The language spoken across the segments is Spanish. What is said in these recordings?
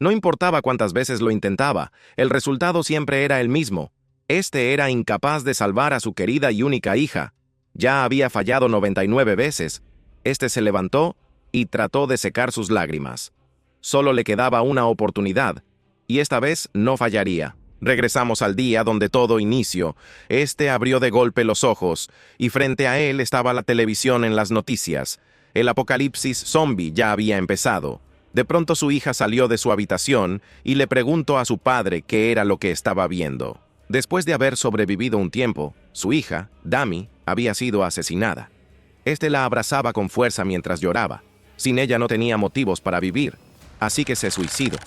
No importaba cuántas veces lo intentaba, el resultado siempre era el mismo. Este era incapaz de salvar a su querida y única hija. Ya había fallado 99 veces. Este se levantó y trató de secar sus lágrimas. Solo le quedaba una oportunidad, y esta vez no fallaría. Regresamos al día donde todo inició. Este abrió de golpe los ojos, y frente a él estaba la televisión en las noticias. El apocalipsis zombie ya había empezado. De pronto su hija salió de su habitación y le preguntó a su padre qué era lo que estaba viendo. Después de haber sobrevivido un tiempo, su hija, Dami, había sido asesinada. Este la abrazaba con fuerza mientras lloraba. Sin ella no tenía motivos para vivir, así que se suicidó.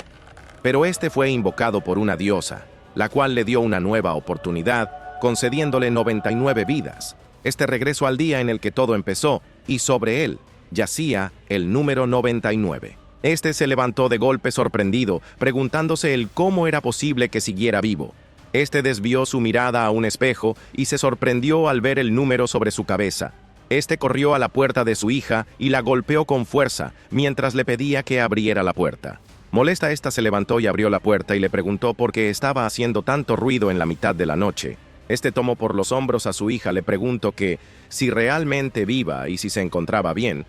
Pero este fue invocado por una diosa, la cual le dio una nueva oportunidad, concediéndole 99 vidas. Este regresó al día en el que todo empezó, y sobre él yacía el número 99. Este se levantó de golpe sorprendido, preguntándose el cómo era posible que siguiera vivo. Este desvió su mirada a un espejo y se sorprendió al ver el número sobre su cabeza. Este corrió a la puerta de su hija y la golpeó con fuerza, mientras le pedía que abriera la puerta. Molesta, esta se levantó y abrió la puerta y le preguntó por qué estaba haciendo tanto ruido en la mitad de la noche. Este tomó por los hombros a su hija, le preguntó que si realmente viva y si se encontraba bien.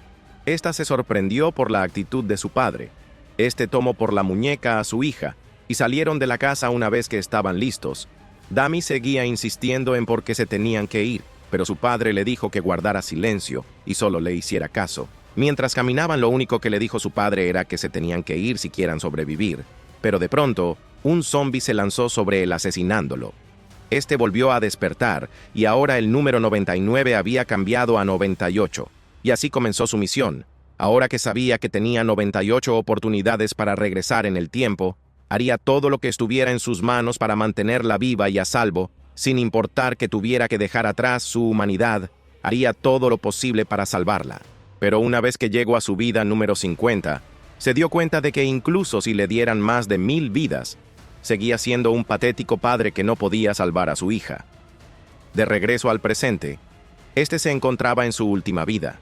Esta se sorprendió por la actitud de su padre. Este tomó por la muñeca a su hija y salieron de la casa una vez que estaban listos. Dami seguía insistiendo en por qué se tenían que ir, pero su padre le dijo que guardara silencio y solo le hiciera caso. Mientras caminaban, lo único que le dijo su padre era que se tenían que ir si quieran sobrevivir. Pero de pronto, un zombi se lanzó sobre él asesinándolo. Este volvió a despertar y ahora el número 99 había cambiado a 98. Y así comenzó su misión. Ahora que sabía que tenía 98 oportunidades para regresar en el tiempo, haría todo lo que estuviera en sus manos para mantenerla viva y a salvo, sin importar que tuviera que dejar atrás su humanidad, haría todo lo posible para salvarla. Pero una vez que llegó a su vida número 50, se dio cuenta de que incluso si le dieran más de 1000 vidas, seguía siendo un patético padre que no podía salvar a su hija. De regreso al presente, este se encontraba en su última vida.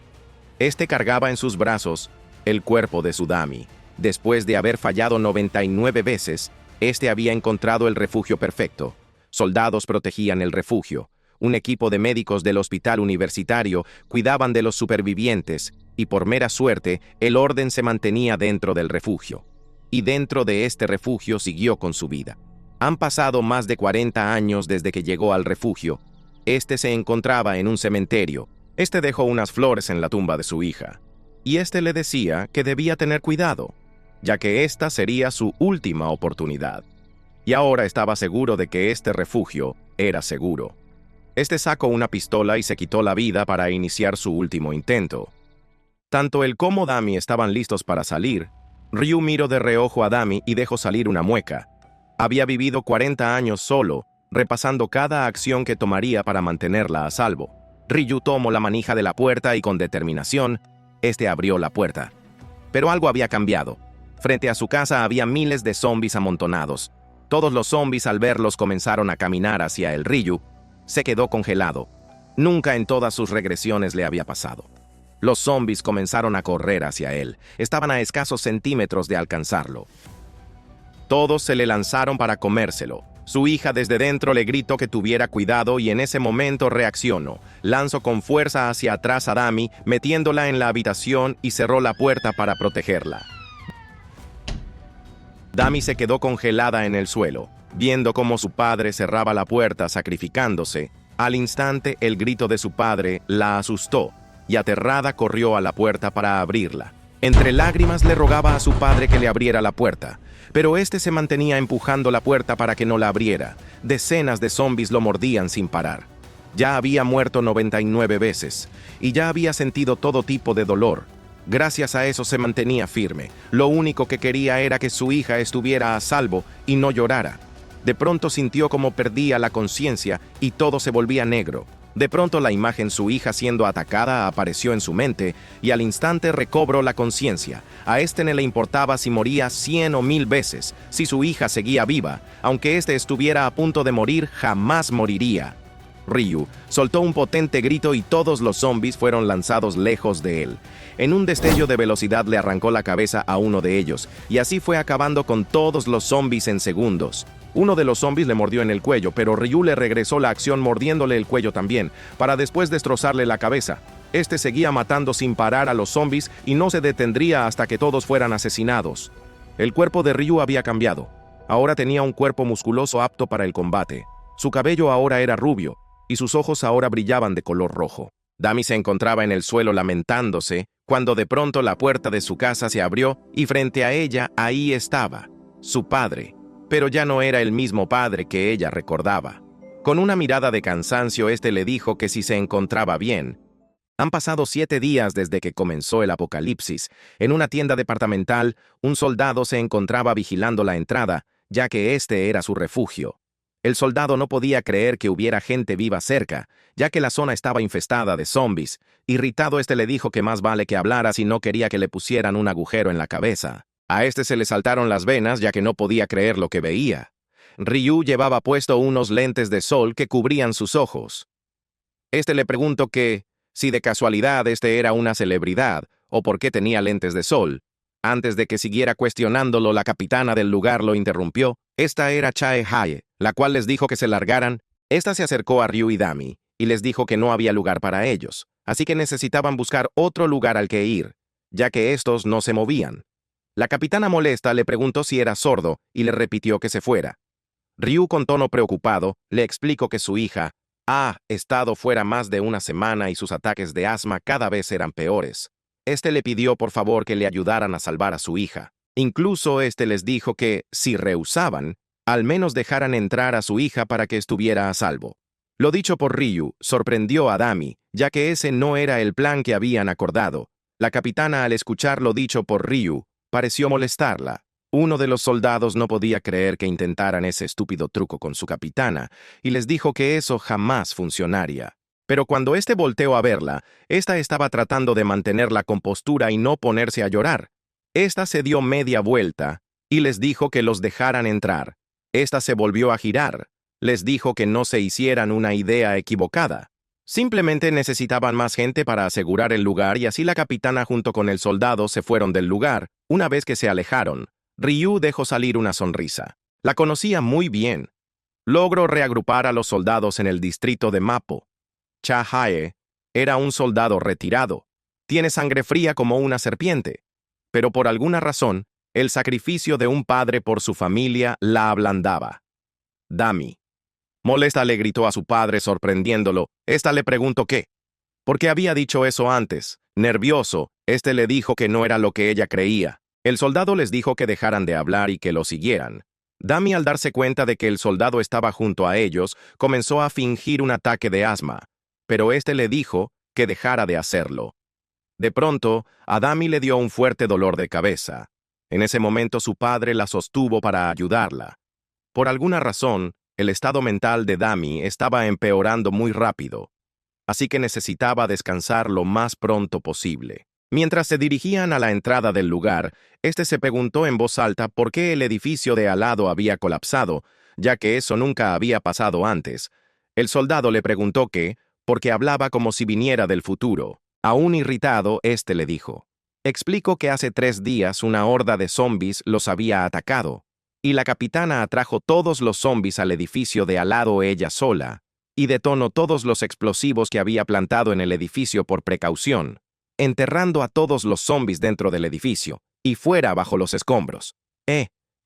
Este cargaba en sus brazos el cuerpo de su Dami. Después de haber fallado 99 veces, este había encontrado el refugio perfecto. Soldados protegían el refugio. Un equipo de médicos del hospital universitario cuidaban de los supervivientes, y por mera suerte, el orden se mantenía dentro del refugio. Y dentro de este refugio siguió con su vida. Han pasado más de 40 años desde que llegó al refugio. Este se encontraba en un cementerio. Este dejó unas flores en la tumba de su hija. Y este le decía que debía tener cuidado, ya que esta sería su última oportunidad. Y ahora estaba seguro de que este refugio era seguro. Este sacó una pistola y se quitó la vida para iniciar su último intento. Tanto él como Dami estaban listos para salir. Ryu miró de reojo a Dami y dejó salir una mueca. Había vivido 40 años solo, repasando cada acción que tomaría para mantenerla a salvo. Ryu tomó la manija de la puerta y con determinación, este abrió la puerta. Pero algo había cambiado. Frente a su casa había miles de zombies amontonados. Todos los zombies al verlos comenzaron a caminar hacia el Ryu. Se quedó congelado. Nunca en todas sus regresiones le había pasado. Los zombies comenzaron a correr hacia él. Estaban a escasos centímetros de alcanzarlo. Todos se le lanzaron para comérselo. Su hija desde dentro le gritó que tuviera cuidado y en ese momento reaccionó. Lanzó con fuerza hacia atrás a Dami, metiéndola en la habitación y cerró la puerta para protegerla. Dami se quedó congelada en el suelo, viendo cómo su padre cerraba la puerta sacrificándose. Al instante, el grito de su padre la asustó y aterrada corrió a la puerta para abrirla. Entre lágrimas le rogaba a su padre que le abriera la puerta, pero este se mantenía empujando la puerta para que no la abriera. Decenas de zombies lo mordían sin parar. Ya había muerto 99 veces y ya había sentido todo tipo de dolor. Gracias a eso se mantenía firme. Lo único que quería era que su hija estuviera a salvo y no llorara. De pronto sintió como perdía la conciencia y todo se volvía negro. De pronto la imagen de su hija siendo atacada apareció en su mente y al instante recobró la conciencia. A este no le importaba si moría 100 o 1000 veces. Si su hija seguía viva, aunque este estuviera a punto de morir, jamás moriría. Ryu soltó un potente grito y todos los zombies fueron lanzados lejos de él. En un destello de velocidad le arrancó la cabeza a uno de ellos, y así fue acabando con todos los zombies en segundos. Uno de los zombies le mordió en el cuello, pero Ryu le regresó la acción mordiéndole el cuello también, para después destrozarle la cabeza. Este seguía matando sin parar a los zombies y no se detendría hasta que todos fueran asesinados. El cuerpo de Ryu había cambiado. Ahora tenía un cuerpo musculoso apto para el combate. Su cabello ahora era rubio, y sus ojos ahora brillaban de color rojo. Dami se encontraba en el suelo lamentándose, cuando de pronto la puerta de su casa se abrió y frente a ella ahí estaba, su padre. Pero ya no era el mismo padre que ella recordaba. Con una mirada de cansancio, este le dijo que si se encontraba bien. Han pasado 7 días desde que comenzó el apocalipsis. En una tienda departamental, un soldado se encontraba vigilando la entrada, ya que este era su refugio. El soldado no podía creer que hubiera gente viva cerca, ya que la zona estaba infestada de zombies. Irritado, este le dijo que más vale que hablara si no quería que le pusieran un agujero en la cabeza. A este se le saltaron las venas, ya que no podía creer lo que veía. Ryu llevaba puesto unos lentes de sol que cubrían sus ojos. Este le preguntó que, si de casualidad este era una celebridad, o por qué tenía lentes de sol. Antes de que siguiera cuestionándolo, la capitana del lugar lo interrumpió. Esta era Chae Hae, la cual les dijo que se largaran. Esta se acercó a Ryu y Dami, y les dijo que no había lugar para ellos, así que necesitaban buscar otro lugar al que ir, ya que estos no se movían. La capitana molesta le preguntó si era sordo, y le repitió que se fuera. Ryu, con tono preocupado, le explicó que su hija ha estado fuera más de una semana y sus ataques de asma cada vez eran peores. Este le pidió por favor que le ayudaran a salvar a su hija. Incluso este les dijo que, si rehusaban, al menos dejaran entrar a su hija para que estuviera a salvo. Lo dicho por Ryu sorprendió a Dami, ya que ese no era el plan que habían acordado. La capitana, al escuchar lo dicho por Ryu, pareció molestarla. Uno de los soldados no podía creer que intentaran ese estúpido truco con su capitana, y les dijo que eso jamás funcionaría. Pero cuando este volteó a verla, esta estaba tratando de mantener la compostura y no ponerse a llorar. Esta se dio media vuelta y les dijo que los dejaran entrar. Esta se volvió a girar. Les dijo que no se hicieran una idea equivocada. Simplemente necesitaban más gente para asegurar el lugar y así la capitana junto con el soldado se fueron del lugar. Una vez que se alejaron, Ryu dejó salir una sonrisa. La conocía muy bien. Logró reagrupar a los soldados en el distrito de Mapo. Chae Hae era un soldado retirado. Tiene sangre fría como una serpiente. Pero por alguna razón, el sacrificio de un padre por su familia la ablandaba. Dami. Molesta le gritó a su padre sorprendiéndolo. Esta le preguntó qué. ¿Por qué había dicho eso antes? Nervioso, este le dijo que no era lo que ella creía. El soldado les dijo que dejaran de hablar y que lo siguieran. Dami, al darse cuenta de que el soldado estaba junto a ellos, comenzó a fingir un ataque de asma, pero este le dijo que dejara de hacerlo. De pronto, a Dami le dio un fuerte dolor de cabeza. En ese momento su padre la sostuvo para ayudarla. Por alguna razón, el estado mental de Dami estaba empeorando muy rápido, así que necesitaba descansar lo más pronto posible. Mientras se dirigían a la entrada del lugar, este se preguntó en voz alta por qué el edificio de al lado había colapsado, ya que eso nunca había pasado antes. El soldado le preguntó qué, porque hablaba como si viniera del futuro. Aún irritado, este le dijo: explico que hace 3 días una horda de zombies los había atacado, y la capitana atrajo todos los zombies al edificio de al lado ella sola, y detonó todos los explosivos que había plantado en el edificio por precaución, enterrando a todos los zombies dentro del edificio, y fuera bajo los escombros.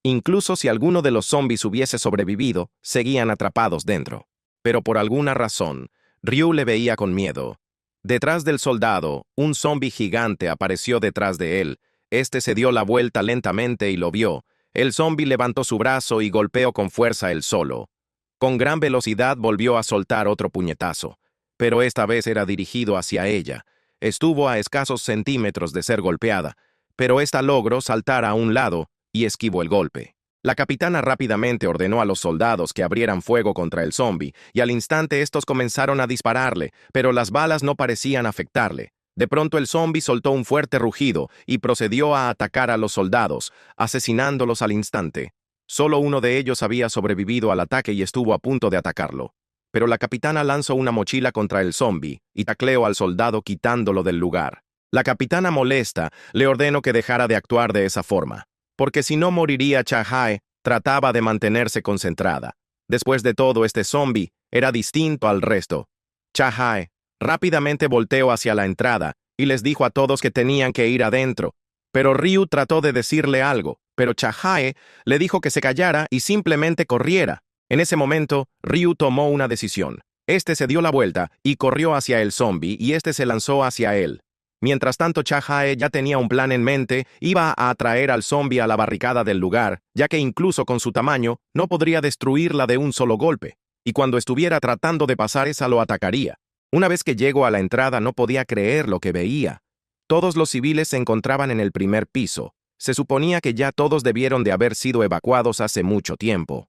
Incluso si alguno de los zombies hubiese sobrevivido, seguían atrapados dentro. Pero por alguna razón, Ryu le veía con miedo. Detrás del soldado, un zombi gigante apareció detrás de él. Este se dio la vuelta lentamente y lo vio. El zombi levantó su brazo y golpeó con fuerza él solo. Con gran velocidad volvió a soltar otro puñetazo, pero esta vez era dirigido hacia ella. Estuvo a escasos centímetros de ser golpeada, pero esta logró saltar a un lado y esquivó el golpe. La capitana rápidamente ordenó a los soldados que abrieran fuego contra el zombi, y al instante estos comenzaron a dispararle, pero las balas no parecían afectarle. De pronto el zombi soltó un fuerte rugido y procedió a atacar a los soldados, asesinándolos al instante. Solo uno de ellos había sobrevivido al ataque y estuvo a punto de atacarlo. pero la capitana lanzó una mochila contra el zombi y tacleó al soldado quitándolo del lugar. La capitana molesta le ordenó que dejara de actuar de esa forma, porque si no moriría Cha-Hae. Trataba de mantenerse concentrada. Después de todo, este zombi era distinto al resto. Cha-Hae rápidamente volteó hacia la entrada y les dijo a todos que tenían que ir adentro. Pero Ryu trató de decirle algo, pero Cha-Hae le dijo que se callara y simplemente corriera. En ese momento, Ryu tomó una decisión. Este se dio la vuelta y corrió hacia el zombi y este se lanzó hacia él. Mientras tanto, Cha-Hae ya tenía un plan en mente, iba a atraer al zombi a la barricada del lugar, ya que incluso con su tamaño, no podría destruirla de un solo golpe, y cuando estuviera tratando de pasar esa lo atacaría. Una vez que llegó a la entrada no podía creer lo que veía. Todos los civiles se encontraban en el primer piso. Se suponía que ya todos debieron de haber sido evacuados hace mucho tiempo.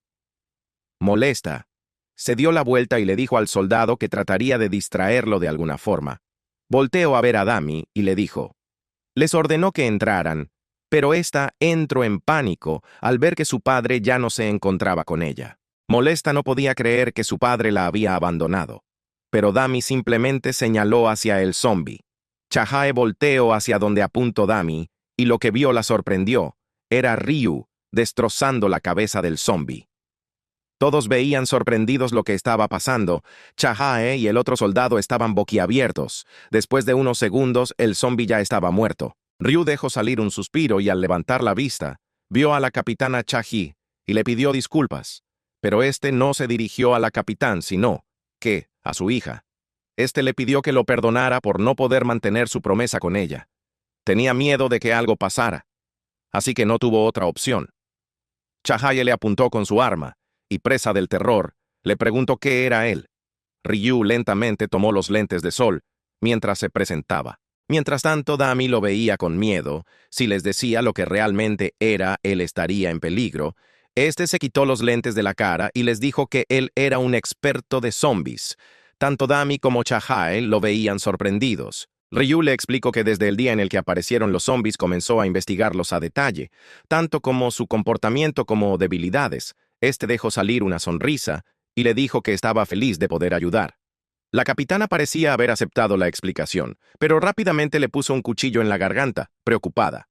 Molesta, se dio la vuelta y le dijo al soldado que trataría de distraerlo de alguna forma. Volteó a ver a Dami y le dijo. Les ordenó que entraran, pero ésta entró en pánico al ver que su padre ya no se encontraba con ella. Molesta no podía creer que su padre la había abandonado, pero Dami simplemente señaló hacia el zombi. Cha-Hae volteó hacia donde apuntó Dami y lo que vio la sorprendió. Era Ryu destrozando la cabeza del zombi. Todos veían sorprendidos lo que estaba pasando. Cha-Hae y el otro soldado estaban boquiabiertos. Después de unos segundos, el zombi ya estaba muerto. Ryu dejó salir un suspiro y al levantar la vista, vio a la capitana Cha-Hee y le pidió disculpas. Pero este no se dirigió a la capitán, sino que a su hija. Este le pidió que lo perdonara por no poder mantener su promesa con ella. Tenía miedo de que algo pasara, así que no tuvo otra opción. Cha-Hae le apuntó con su arma, y presa del terror, le preguntó qué era él. Ryu lentamente tomó los lentes de sol, mientras se presentaba. Mientras tanto, Dami lo veía con miedo. Si les decía lo que realmente era, él estaría en peligro. Este se quitó los lentes de la cara y les dijo que él era un experto de zombies. Tanto Dami como Cha-Hae lo veían sorprendidos. Ryu le explicó que desde el día en el que aparecieron los zombies comenzó a investigarlos a detalle, tanto como su comportamiento como debilidades. Este dejó salir una sonrisa y le dijo que estaba feliz de poder ayudar. La capitana parecía haber aceptado la explicación, pero rápidamente le puso un cuchillo en la garganta, preocupada.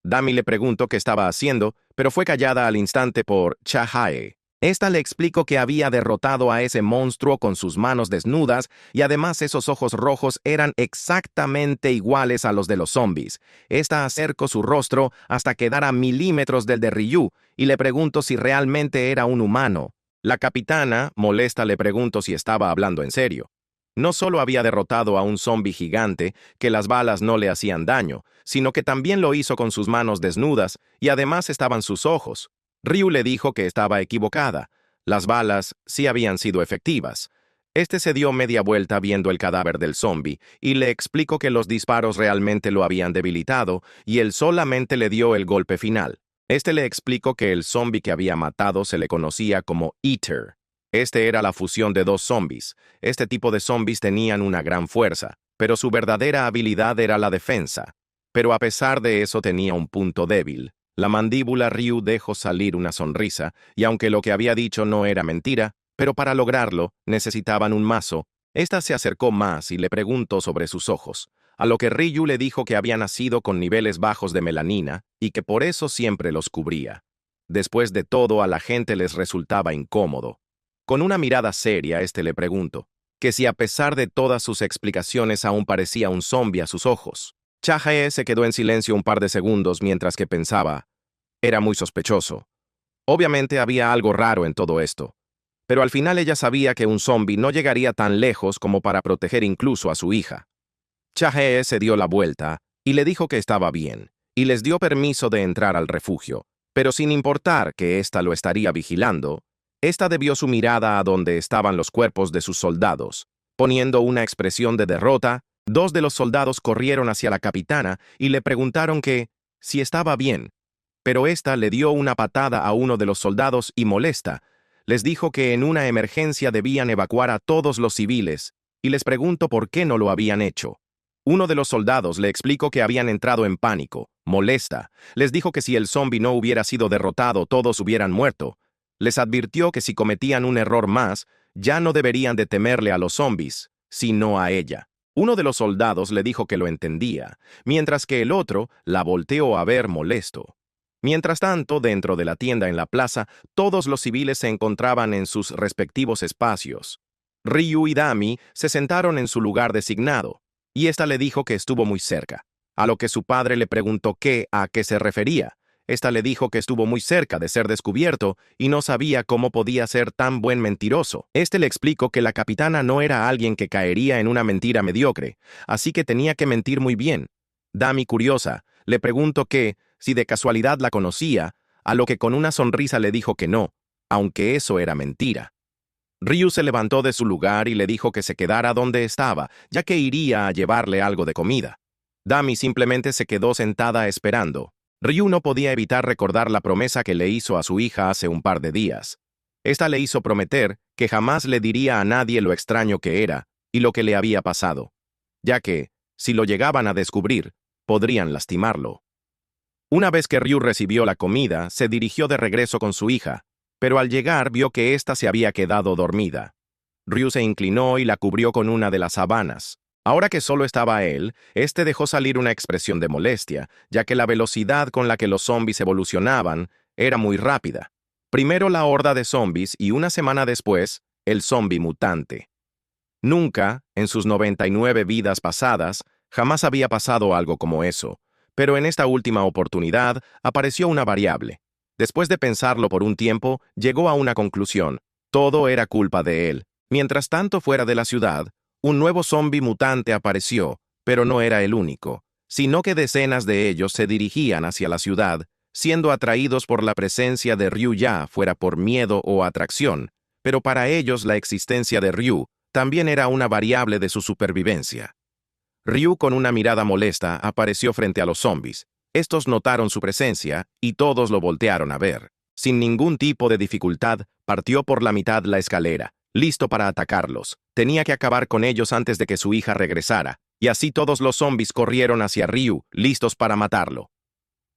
Dami le preguntó qué estaba haciendo, pero fue callada al instante por Cha-Hae. Esta le explicó que había derrotado a ese monstruo con sus manos desnudas y además esos ojos rojos eran exactamente iguales a los de los zombies. Esta acercó su rostro hasta quedar a milímetros del de Ryu y le preguntó si realmente era un humano. La capitana, molesta, le preguntó si estaba hablando en serio. No solo había derrotado a un zombi gigante, que las balas no le hacían daño, sino que también lo hizo con sus manos desnudas y además estaban sus ojos. Ryu le dijo que estaba equivocada. Las balas sí habían sido efectivas. Este se dio media vuelta viendo el cadáver del zombi y le explicó que los disparos realmente lo habían debilitado y él solamente le dio el golpe final. Este le explicó que el zombi que había matado se le conocía como Eater. Este era la fusión de dos zombies. Este tipo de zombies tenían una gran fuerza, pero su verdadera habilidad era la defensa. Pero a pesar de eso tenía un punto débil. La mandíbula Ryu dejó salir una sonrisa, y aunque lo que había dicho no era mentira, pero para lograrlo necesitaban un mazo. Esta se acercó más y le preguntó sobre sus ojos, a lo que Ryu le dijo que había nacido con niveles bajos de melanina y que por eso siempre los cubría. Después de todo, a la gente les resultaba incómodo. Con una mirada seria, este le preguntó que si a pesar de todas sus explicaciones aún parecía un zombi a sus ojos. Cha-Hae se quedó en silencio un par de segundos mientras que pensaba. Era muy sospechoso. Obviamente había algo raro en todo esto. Pero al final ella sabía que un zombi no llegaría tan lejos como para proteger incluso a su hija. Cha-Hae se dio la vuelta y le dijo que estaba bien, y les dio permiso de entrar al refugio. Pero sin importar que ésta lo estaría vigilando, ésta debió su mirada a donde estaban los cuerpos de sus soldados. Poniendo una expresión de derrota, dos de los soldados corrieron hacia la capitana y le preguntaron que si estaba bien, pero ésta le dio una patada a uno de los soldados y molesta, les dijo que en una emergencia debían evacuar a todos los civiles y les preguntó por qué no lo habían hecho. Uno de los soldados le explicó que habían entrado en pánico, molesta, les dijo que si el zombi no hubiera sido derrotado todos hubieran muerto. Les advirtió que si cometían un error más, ya no deberían de temerle a los zombies, sino a ella. Uno de los soldados le dijo que lo entendía, mientras que el otro la volteó a ver molesto. Mientras tanto, dentro de la tienda en la plaza, todos los civiles se encontraban en sus respectivos espacios. Ryu y Dami se sentaron en su lugar designado, y ésta le dijo que estuvo muy cerca, a lo que su padre le preguntó a qué se refería. Esta le dijo que estuvo muy cerca de ser descubierto y no sabía cómo podía ser tan buen mentiroso. Este le explicó que la capitana no era alguien que caería en una mentira mediocre, así que tenía que mentir muy bien. Dami, curiosa, le preguntó si de casualidad la conocía, a lo que con una sonrisa le dijo que no, aunque eso era mentira. Ryu se levantó de su lugar y le dijo que se quedara donde estaba, ya que iría a llevarle algo de comida. Dami simplemente se quedó sentada esperando. Ryu no podía evitar recordar la promesa que le hizo a su hija hace un par de días. Esta le hizo prometer que jamás le diría a nadie lo extraño que era y lo que le había pasado, ya que, si lo llegaban a descubrir, podrían lastimarlo. Una vez que Ryu recibió la comida, se dirigió de regreso con su hija, pero al llegar vio que ésta se había quedado dormida. Ryu se inclinó y la cubrió con una de las sábanas. Ahora que solo estaba él, este dejó salir una expresión de molestia, ya que la velocidad con la que los zombies evolucionaban era muy rápida. Primero la horda de zombies y una semana después, el zombi mutante. Nunca, en sus 99 vidas pasadas, jamás había pasado algo como eso, pero en esta última oportunidad apareció una variable. Después de pensarlo por un tiempo, llegó a una conclusión: todo era culpa de él. Mientras tanto, fuera de la ciudad, un nuevo zombi mutante apareció, pero no era el único, sino que decenas de ellos se dirigían hacia la ciudad, siendo atraídos por la presencia de Ryu, ya fuera por miedo o atracción, pero para ellos la existencia de Ryu también era una variable de su supervivencia. Ryu, con una mirada molesta, apareció frente a los zombies. Estos notaron su presencia y todos lo voltearon a ver. Sin ningún tipo de dificultad, partió por la mitad la escalera, listo para atacarlos. Tenía que acabar con ellos antes de que su hija regresara, y así todos los zombies corrieron hacia Ryu, listos para matarlo.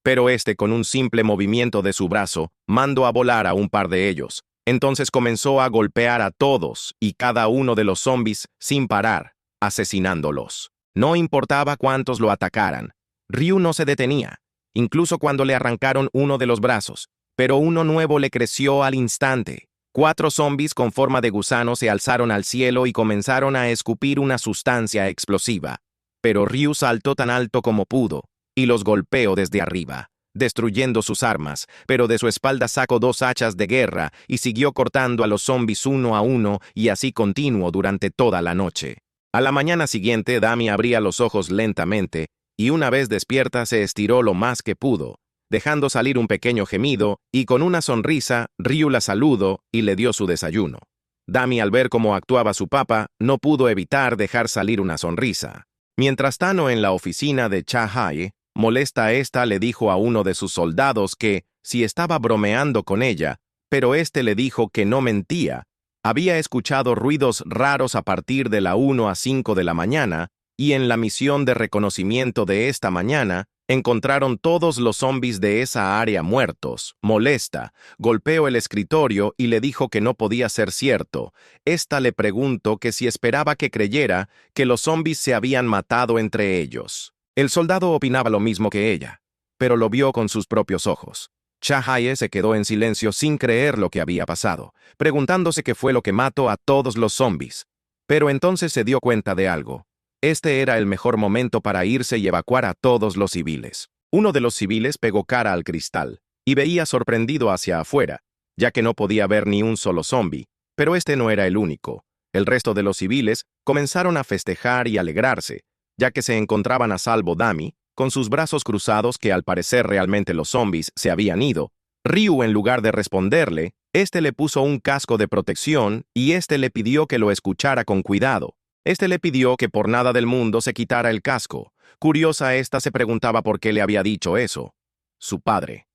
Pero este, con un simple movimiento de su brazo, mandó a volar a un par de ellos. Entonces comenzó a golpear a todos y cada uno de los zombies sin parar, asesinándolos. No importaba cuántos lo atacaran. Ryu no se detenía, incluso cuando le arrancaron uno de los brazos, pero uno nuevo le creció al instante. 4 zombies con forma de gusano se alzaron al cielo y comenzaron a escupir una sustancia explosiva. Pero Ryu saltó tan alto como pudo y los golpeó desde arriba, destruyendo sus armas, pero de su espalda sacó 2 hachas de guerra y siguió cortando a los zombies uno a uno, y así continuó durante toda la noche. A la mañana siguiente, Dami abría los ojos lentamente y una vez despierta se estiró lo más que pudo, dejando salir un pequeño gemido, y con una sonrisa, Ryu la saludó y le dio su desayuno. Dami, al ver cómo actuaba su papá, no pudo evitar dejar salir una sonrisa. Mientras Tano, en la oficina de Cha-Hae, molesta, esta le dijo a uno de sus soldados que, si estaba bromeando con ella, pero este le dijo que no mentía. Había escuchado ruidos raros a partir de la 1 a 5 de la mañana, y en la misión de reconocimiento de esta mañana, encontraron todos los zombies de esa área muertos. Molesta, golpeó el escritorio y le dijo que no podía ser cierto. Esta le preguntó que si esperaba que creyera que los zombies se habían matado entre ellos. El soldado opinaba lo mismo que ella, pero lo vio con sus propios ojos. Cha-Hae se quedó en silencio sin creer lo que había pasado, preguntándose qué fue lo que mató a todos los zombies. Pero entonces se dio cuenta de algo. Este era el mejor momento para irse y evacuar a todos los civiles. Uno de los civiles pegó cara al cristal y veía sorprendido hacia afuera, ya que no podía ver ni un solo zombi, pero este no era el único. El resto de los civiles comenzaron a festejar y alegrarse, ya que se encontraban a salvo. Dami, con sus brazos cruzados, que al parecer realmente los zombies se habían ido. Ryu, en lugar de responderle, este le puso un casco de protección y este le pidió que lo escuchara con cuidado. Este le pidió que por nada del mundo se quitara el casco. Curiosa, esta se preguntaba por qué le había dicho eso. Su padre.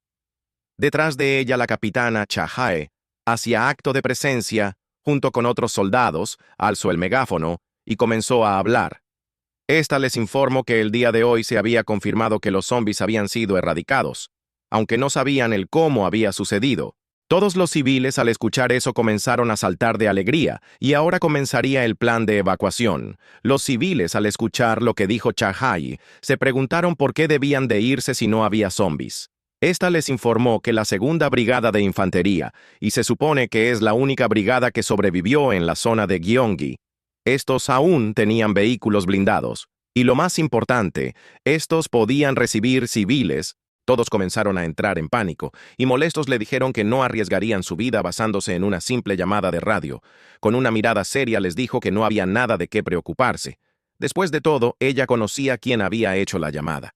Detrás de ella, la capitana Cha-Hae hacía acto de presencia, junto con otros soldados, alzó el megáfono y comenzó a hablar. Esta les informó que el día de hoy se había confirmado que los zombies habían sido erradicados, aunque no sabían el cómo había sucedido. Todos los civiles al escuchar eso comenzaron a saltar de alegría, y ahora comenzaría el plan de evacuación. Los civiles al escuchar lo que dijo Chahai, se preguntaron por qué debían de irse si no había zombies. Esta les informó que la segunda brigada de infantería, y se supone que es la única brigada que sobrevivió en la zona de Gyeonggi. Estos aún tenían vehículos blindados, y lo más importante, estos podían recibir civiles. Todos comenzaron a entrar en pánico, y molestos le dijeron que no arriesgarían su vida basándose en una simple llamada de radio. Con una mirada seria les dijo que no había nada de qué preocuparse. Después de todo, ella conocía quién había hecho la llamada.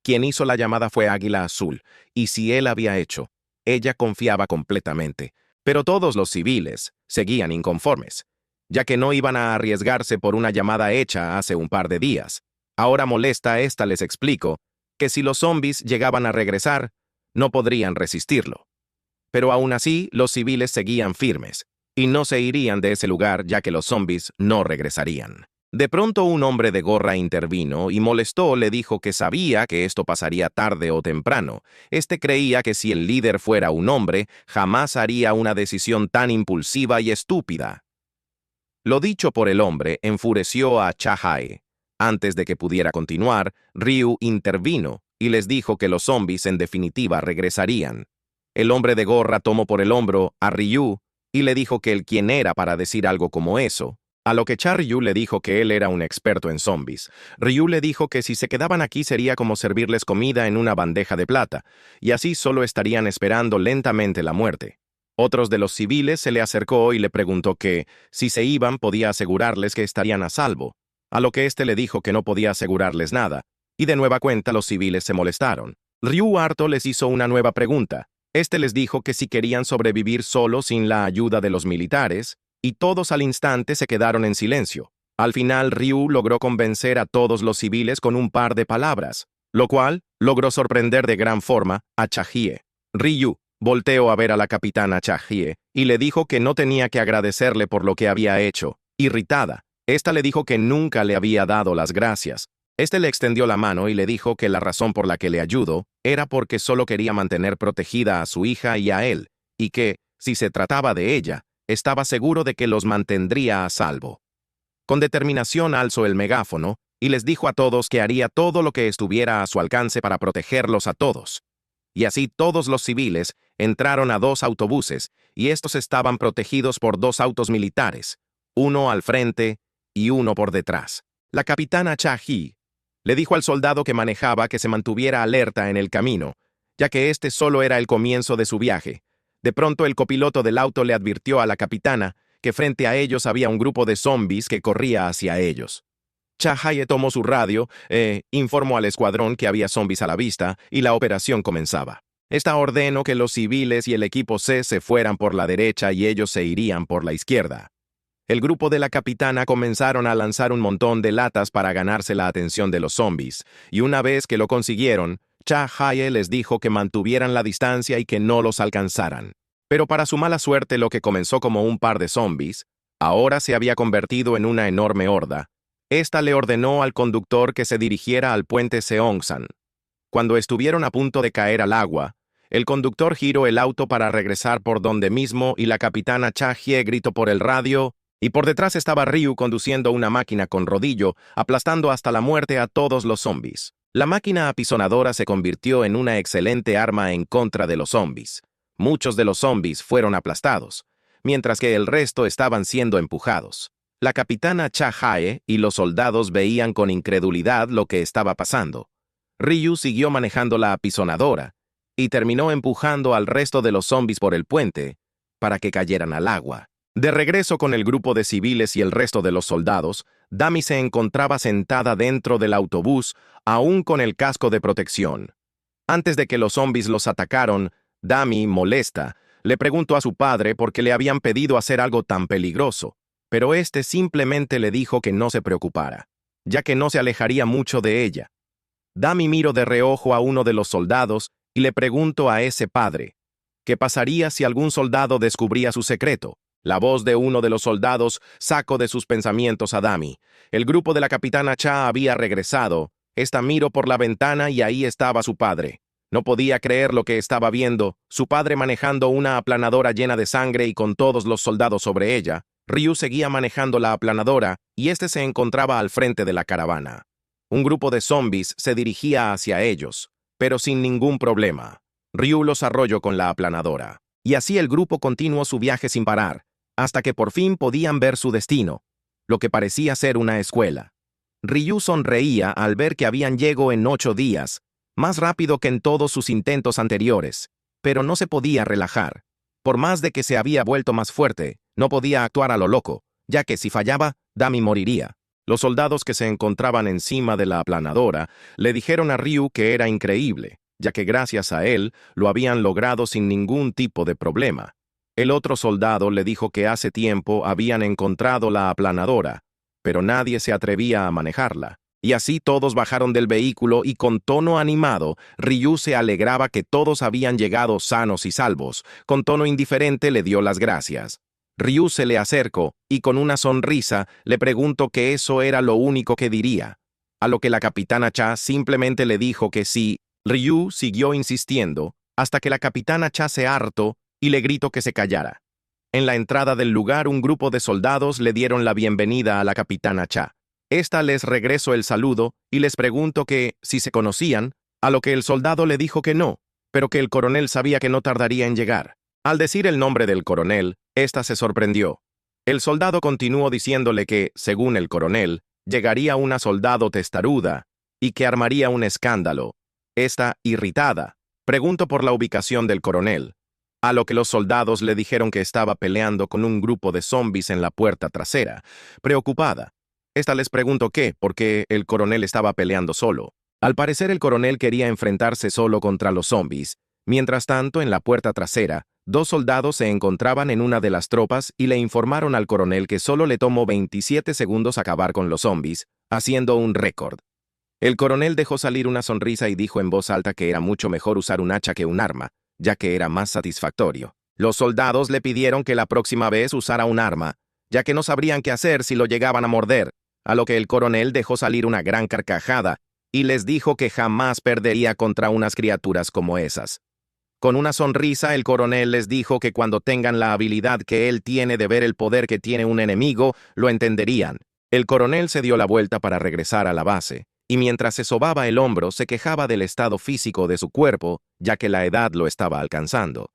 Quien hizo la llamada fue Águila Azul, y si él había hecho, ella confiaba completamente. Pero todos los civiles seguían inconformes, ya que no iban a arriesgarse por una llamada hecha hace un par de días. Ahora molesta esta les explicó que si los zombies llegaban a regresar, no podrían resistirlo. Pero aún así, los civiles seguían firmes, y no se irían de ese lugar ya que los zombies no regresarían. De pronto un hombre de gorra intervino y molestó le dijo que sabía que esto pasaría tarde o temprano. Este creía que si el líder fuera un hombre, jamás haría una decisión tan impulsiva y estúpida. Lo dicho por el hombre enfureció a Chahai. Antes de que pudiera continuar, Ryu intervino y les dijo que los zombies en definitiva regresarían. El hombre de gorra tomó por el hombro a Ryu y le dijo que él quién era para decir algo como eso, a lo que Ryu le dijo que él era un experto en zombies. Ryu le dijo que si se quedaban aquí sería como servirles comida en una bandeja de plata, y así solo estarían esperando lentamente la muerte. Otros de los civiles se le acercó y le preguntó que, si se iban, podía asegurarles que estarían a salvo, a lo que éste le dijo que no podía asegurarles nada, y de nueva cuenta los civiles se molestaron. Ryu harto les hizo una nueva pregunta. Este les dijo que si querían sobrevivir solo sin la ayuda de los militares, y todos al instante se quedaron en silencio. Al final Ryu logró convencer a todos los civiles con un par de palabras, lo cual logró sorprender de gran forma a Chahie. Ryu volteó a ver a la capitana Chahie y le dijo que no tenía que agradecerle por lo que había hecho. Irritada, esta le dijo que nunca le había dado las gracias. Este le extendió la mano y le dijo que la razón por la que le ayudó era porque solo quería mantener protegida a su hija y a él, y que, si se trataba de ella, estaba seguro de que los mantendría a salvo. Con determinación alzó el megáfono y les dijo a todos que haría todo lo que estuviera a su alcance para protegerlos a todos. Y así todos los civiles entraron a 2 autobuses, y estos estaban protegidos por 2 autos militares, uno al frente y uno por detrás. La capitana Chahie le dijo al soldado que manejaba que se mantuviera alerta en el camino, ya que este solo era el comienzo de su viaje. De pronto el copiloto del auto le advirtió a la capitana que frente a ellos había un grupo de zombies que corría hacia ellos. Chahie tomó su radio, informó al escuadrón que había zombies a la vista y la operación comenzaba. Esta ordenó que los civiles y el equipo C se fueran por la derecha y ellos se irían por la izquierda. El grupo de la capitana comenzaron a lanzar un montón de latas para ganarse la atención de los zombies, y una vez que lo consiguieron, Chahie les dijo que mantuvieran la distancia y que no los alcanzaran. Pero para su mala suerte lo que comenzó como un par de zombies, ahora se había convertido en una enorme horda. Esta le ordenó al conductor que se dirigiera al puente Seongsan. Cuando estuvieron a punto de caer al agua, el conductor giró el auto para regresar por donde mismo y la capitana Chahie gritó por el radio, y por detrás estaba Ryu conduciendo una máquina con rodillo, aplastando hasta la muerte a todos los zombies. La máquina apisonadora se convirtió en una excelente arma en contra de los zombies. Muchos de los zombies fueron aplastados, mientras que el resto estaban siendo empujados. La capitana Chahie y los soldados veían con incredulidad lo que estaba pasando. Ryu siguió manejando la apisonadora y terminó empujando al resto de los zombies por el puente para que cayeran al agua. De regreso con el grupo de civiles y el resto de los soldados, Dami se encontraba sentada dentro del autobús, aún con el casco de protección. Antes de que los zombies los atacaron, Dami, molesta, le preguntó a su padre por qué le habían pedido hacer algo tan peligroso, pero este simplemente le dijo que no se preocupara, ya que no se alejaría mucho de ella. Dami miró de reojo a uno de los soldados y le preguntó a ese padre, ¿qué pasaría si algún soldado descubría su secreto? La voz de uno de los soldados sacó de sus pensamientos a Dami. El grupo de la capitana Cha había regresado. Esta miró por la ventana y ahí estaba su padre. No podía creer lo que estaba viendo, su padre manejando una aplanadora llena de sangre y con todos los soldados sobre ella. Ryu seguía manejando la aplanadora y este se encontraba al frente de la caravana. Un grupo de zombies se dirigía hacia ellos, pero sin ningún problema. Ryu los arrolló con la aplanadora. Y así el grupo continuó su viaje sin parar, hasta que por fin podían ver su destino, lo que parecía ser una escuela. Ryu sonreía al ver que habían llegado en 8 días, más rápido que en todos sus intentos anteriores, pero no se podía relajar. Por más de que se había vuelto más fuerte, no podía actuar a lo loco, ya que si fallaba, Dami moriría. Los soldados que se encontraban encima de la aplanadora le dijeron a Ryu que era increíble, ya que gracias a él lo habían logrado sin ningún tipo de problema. El otro soldado le dijo que hace tiempo habían encontrado la aplanadora, pero nadie se atrevía a manejarla. Y así todos bajaron del vehículo y con tono animado, Ryu se alegraba que todos habían llegado sanos y salvos. Con tono indiferente le dio las gracias. Ryu se le acercó y con una sonrisa le preguntó que eso era lo único que diría. A lo que la capitana Cha simplemente le dijo que sí. Ryu siguió insistiendo hasta que la capitana Cha se hartó y le gritó que se callara. En la entrada del lugar un grupo de soldados le dieron la bienvenida a la capitana Cha. Esta les regresó el saludo y les preguntó que si se conocían, a lo que el soldado le dijo que no, pero que el coronel sabía que no tardaría en llegar. Al decir el nombre del coronel, esta se sorprendió. El soldado continuó diciéndole que, según el coronel, llegaría una soldado testaruda y que armaría un escándalo. Esta, irritada, preguntó por la ubicación del coronel, a lo que los soldados le dijeron que estaba peleando con un grupo de zombies en la puerta trasera. Preocupada, esta les preguntó por qué el coronel estaba peleando solo. Al parecer el coronel quería enfrentarse solo contra los zombies. Mientras tanto, en la puerta trasera, 2 soldados se encontraban en una de las tropas y le informaron al coronel que solo le tomó 27 segundos acabar con los zombies, haciendo un récord. El coronel dejó salir una sonrisa y dijo en voz alta que era mucho mejor usar un hacha que un arma, ya que era más satisfactorio. Los soldados le pidieron que la próxima vez usara un arma, ya que no sabrían qué hacer si lo llegaban a morder, a lo que el coronel dejó salir una gran carcajada y les dijo que jamás perdería contra unas criaturas como esas. Con una sonrisa, el coronel les dijo que cuando tengan la habilidad que él tiene de ver el poder que tiene un enemigo, lo entenderían. El coronel se dio la vuelta para regresar a la base, y mientras se sobaba el hombro se quejaba del estado físico de su cuerpo, ya que la edad lo estaba alcanzando.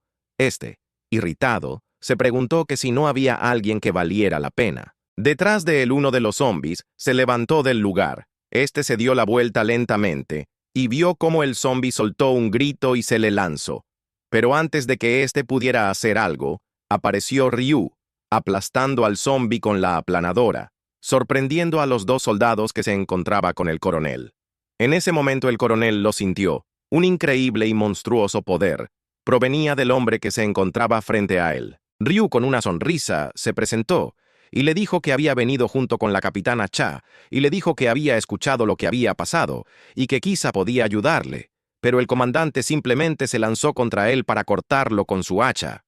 Irritado, se preguntó que si no había alguien que valiera la pena. Detrás de él uno de los zombies se levantó del lugar. Se dio la vuelta lentamente y vio cómo el zombi soltó un grito y se le lanzó. Pero antes de que pudiera hacer algo, apareció Ryu, aplastando al zombi con la aplanadora, sorprendiendo a los 2 soldados que se encontraba con el coronel. En ese momento el coronel lo sintió. Un increíble y monstruoso poder provenía del hombre que se encontraba frente a él. Ryu, con una sonrisa, se presentó y le dijo que había venido junto con la capitana Cha, y le dijo que había escuchado lo que había pasado y que quizá podía ayudarle, pero el comandante simplemente se lanzó contra él para cortarlo con su hacha.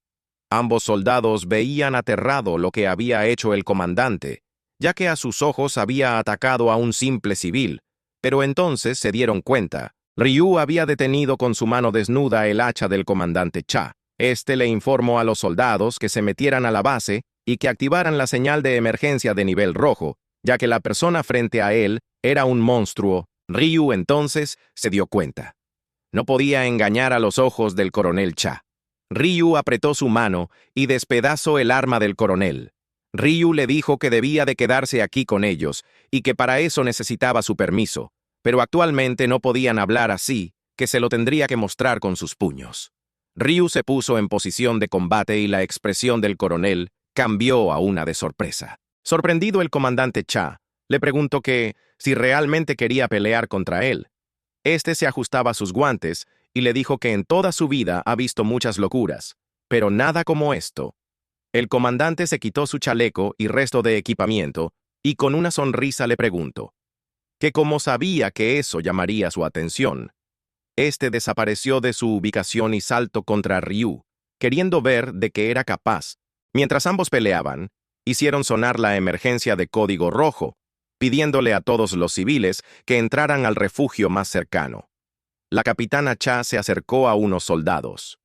Ambos soldados veían aterrado lo que había hecho el comandante, ya que a sus ojos había atacado a un simple civil, pero entonces se dieron cuenta. Ryu había detenido con su mano desnuda el hacha del comandante Cha. Le informó a los soldados que se metieran a la base y que activaran la señal de emergencia de nivel rojo, ya que la persona frente a él era un monstruo. Ryu entonces se dio cuenta. No podía engañar a los ojos del coronel Cha. Ryu apretó su mano y despedazó el arma del coronel. Ryu le dijo que debía de quedarse aquí con ellos y que para eso necesitaba su permiso, pero actualmente no podían hablar así, que se lo tendría que mostrar con sus puños. Ryu se puso en posición de combate y la expresión del coronel cambió a una de sorpresa. Sorprendido, el comandante Cha le preguntó que si realmente quería pelear contra él. Se ajustaba sus guantes y le dijo que en toda su vida ha visto muchas locuras, pero nada como esto. El comandante se quitó su chaleco y resto de equipamiento y con una sonrisa le preguntó que cómo sabía que eso llamaría su atención. Desapareció de su ubicación y saltó contra Ryu, queriendo ver de qué era capaz. Mientras ambos peleaban, hicieron sonar la emergencia de código rojo, pidiéndole a todos los civiles que entraran al refugio más cercano. La capitana Cha se acercó a unos soldados.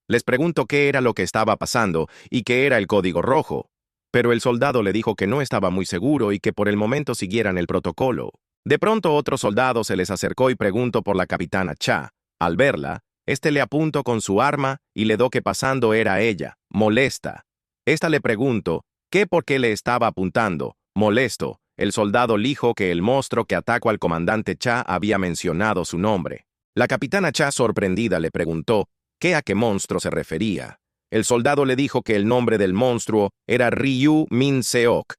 Les preguntó qué era lo que estaba pasando y qué era el código rojo, pero el soldado le dijo que no estaba muy seguro y que por el momento siguieran el protocolo. De pronto otro soldado se les acercó y preguntó por la capitana Cha. Al verla, le apuntó con su arma y le dio que pasando era ella, molesta. Esta le preguntó que por qué le estaba apuntando, molesto. El soldado le dijo que el monstruo que atacó al comandante Cha había mencionado su nombre. La capitana Cha, sorprendida, le preguntó a qué monstruo se refería. El soldado le dijo que el nombre del monstruo era Ryu Min-seok.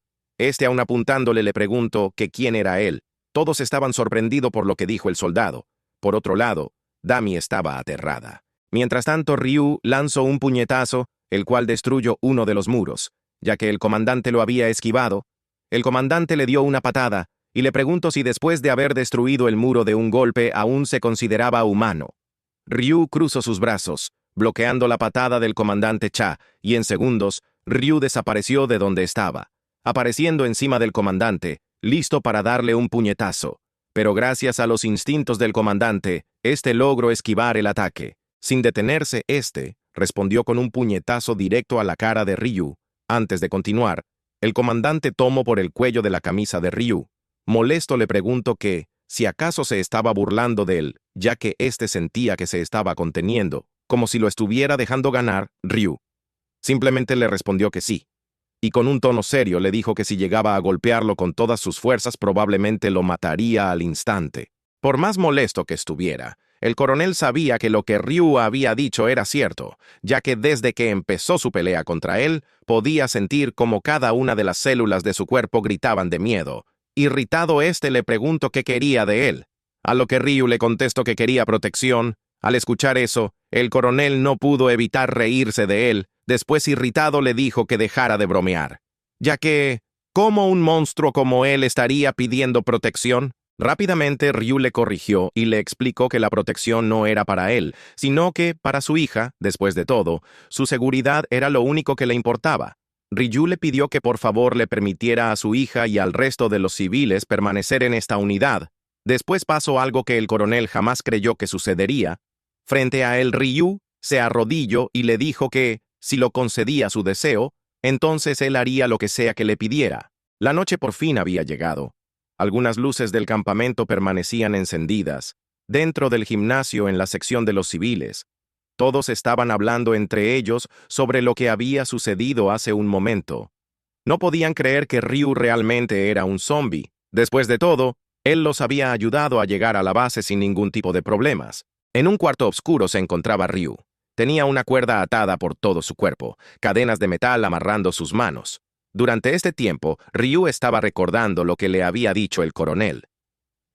Aún apuntándole, le preguntó que quién era él. Todos estaban sorprendidos por lo que dijo el soldado. Por otro lado, Dami estaba aterrada. Mientras tanto, Ryu lanzó un puñetazo, el cual destruyó uno de los muros. Ya que el comandante lo había esquivado, el comandante le dio una patada y le preguntó si después de haber destruido el muro de un golpe aún se consideraba humano. Ryu cruzó sus brazos, bloqueando la patada del comandante Cha, y en segundos, Ryu desapareció de donde estaba, apareciendo encima del comandante, listo para darle un puñetazo. Pero gracias a los instintos del comandante, logró esquivar el ataque. Sin detenerse, respondió con un puñetazo directo a la cara de Ryu. Antes de continuar, el comandante tomó por el cuello de la camisa de Ryu. Molesto le preguntó si acaso se estaba burlando de él, ya que sentía que se estaba conteniendo, como si lo estuviera dejando ganar. Ryu simplemente le respondió que sí, y con un tono serio le dijo que si llegaba a golpearlo con todas sus fuerzas probablemente lo mataría al instante. Por más molesto que estuviera, el coronel sabía que lo que Ryu había dicho era cierto, ya que desde que empezó su pelea contra él, podía sentir como cada una de las células de su cuerpo gritaban de miedo. Irritado, le preguntó qué quería de él, a lo que Ryu le contestó que quería protección. Al escuchar eso, el coronel no pudo evitar reírse de él. Después, irritado, le dijo que dejara de bromear, ya que, ¿cómo un monstruo como él estaría pidiendo protección? Rápidamente, Ryu le corrigió y le explicó que la protección no era para él, sino que para su hija. Después de todo, su seguridad era lo único que le importaba. Ryu le pidió que por favor le permitiera a su hija y al resto de los civiles permanecer en esta unidad. Después pasó algo que el coronel jamás creyó que sucedería. Frente a él, Ryu se arrodilló y le dijo que, si lo concedía su deseo, entonces él haría lo que sea que le pidiera. La noche por fin había llegado. Algunas luces del campamento permanecían encendidas. Dentro del gimnasio, en la sección de los civiles, todos estaban hablando entre ellos sobre lo que había sucedido hace un momento. No podían creer que Ryu realmente era un zombie. Después de todo, él los había ayudado a llegar a la base sin ningún tipo de problemas. En un cuarto oscuro se encontraba Ryu. Tenía una cuerda atada por todo su cuerpo, cadenas de metal amarrando sus manos. Durante este tiempo, Ryu estaba recordando lo que le había dicho el coronel.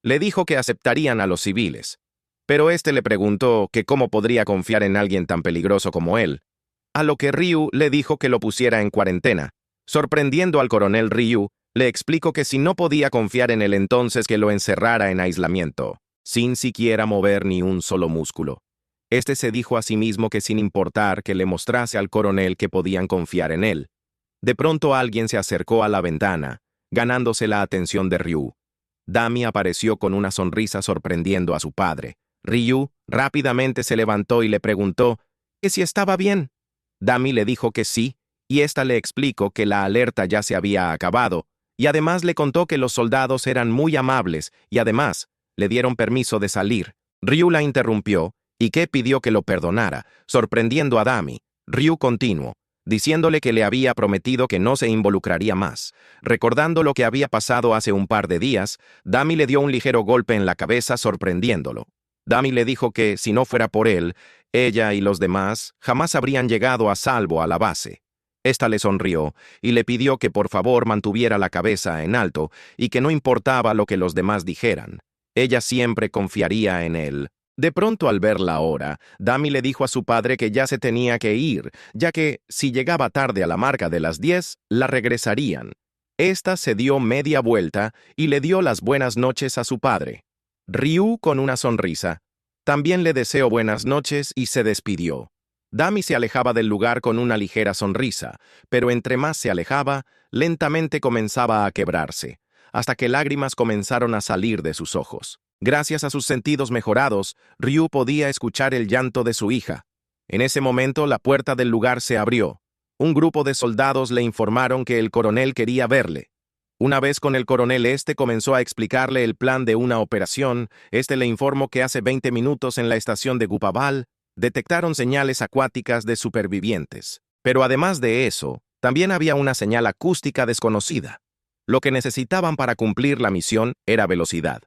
Le dijo que aceptarían a los civiles, pero le preguntó que cómo podría confiar en alguien tan peligroso como él, a lo que Ryu le dijo que lo pusiera en cuarentena. Sorprendiendo al coronel, Ryu le explicó que si no podía confiar en él, entonces que lo encerrara en aislamiento, sin siquiera mover ni un solo músculo. Se dijo a sí mismo que sin importar que le mostrase al coronel que podían confiar en él. De pronto alguien se acercó a la ventana, ganándose la atención de Ryu. Dami apareció con una sonrisa sorprendiendo a su padre. Ryu rápidamente se levantó y le preguntó que si estaba bien. Dami le dijo que sí, y le explicó que la alerta ya se había acabado, y además le contó que los soldados eran muy amables y además le dieron permiso de salir. Ryu la interrumpió y pidió que lo perdonara, sorprendiendo a Dami. Ryu continuó, diciéndole que le había prometido que no se involucraría más. Recordando lo que había pasado hace un par de días, Dami le dio un ligero golpe en la cabeza, sorprendiéndolo. Dami le dijo que, si no fuera por él, ella y los demás jamás habrían llegado a salvo a la base. Le sonrió y le pidió que por favor mantuviera la cabeza en alto y que no importaba lo que los demás dijeran. Ella siempre confiaría en él. De pronto, al ver la hora, Dami le dijo a su padre que ya se tenía que ir, ya que, si llegaba tarde a la marca de las 10, la regresarían. Se dio media vuelta y le dio las buenas noches a su padre. Ryu, con una sonrisa, también le deseó buenas noches y se despidió. Dami se alejaba del lugar con una ligera sonrisa, pero entre más se alejaba, lentamente comenzaba a quebrarse, hasta que lágrimas comenzaron a salir de sus ojos. Gracias a sus sentidos mejorados, Ryu podía escuchar el llanto de su hija. En ese momento, la puerta del lugar se abrió. Un grupo de soldados le informaron que el coronel quería verle. Una vez con el coronel, comenzó a explicarle el plan de una operación. Le informó que hace 20 minutos en la estación de Gupabal detectaron señales acuáticas de supervivientes. Pero además de eso, también había una señal acústica desconocida. Lo que necesitaban para cumplir la misión era velocidad.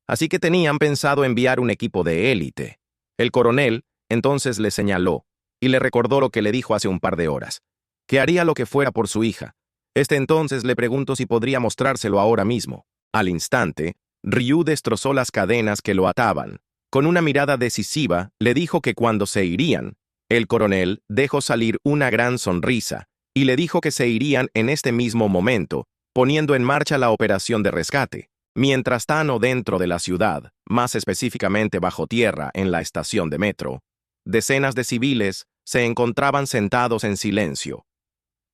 Así que tenían pensado enviar un equipo de élite. El coronel entonces le señaló y le recordó lo que le dijo hace un par de horas, que haría lo que fuera por su hija. Entonces le preguntó si podría mostrárselo ahora mismo. Al instante, Ryu destrozó las cadenas que lo ataban. Con una mirada decisiva, le dijo que cuando se irían, el coronel dejó salir una gran sonrisa y le dijo que se irían en este mismo momento, poniendo en marcha la operación de rescate. Mientras tanto, dentro de la ciudad, más específicamente bajo tierra en la estación de metro, decenas de civiles se encontraban sentados en silencio,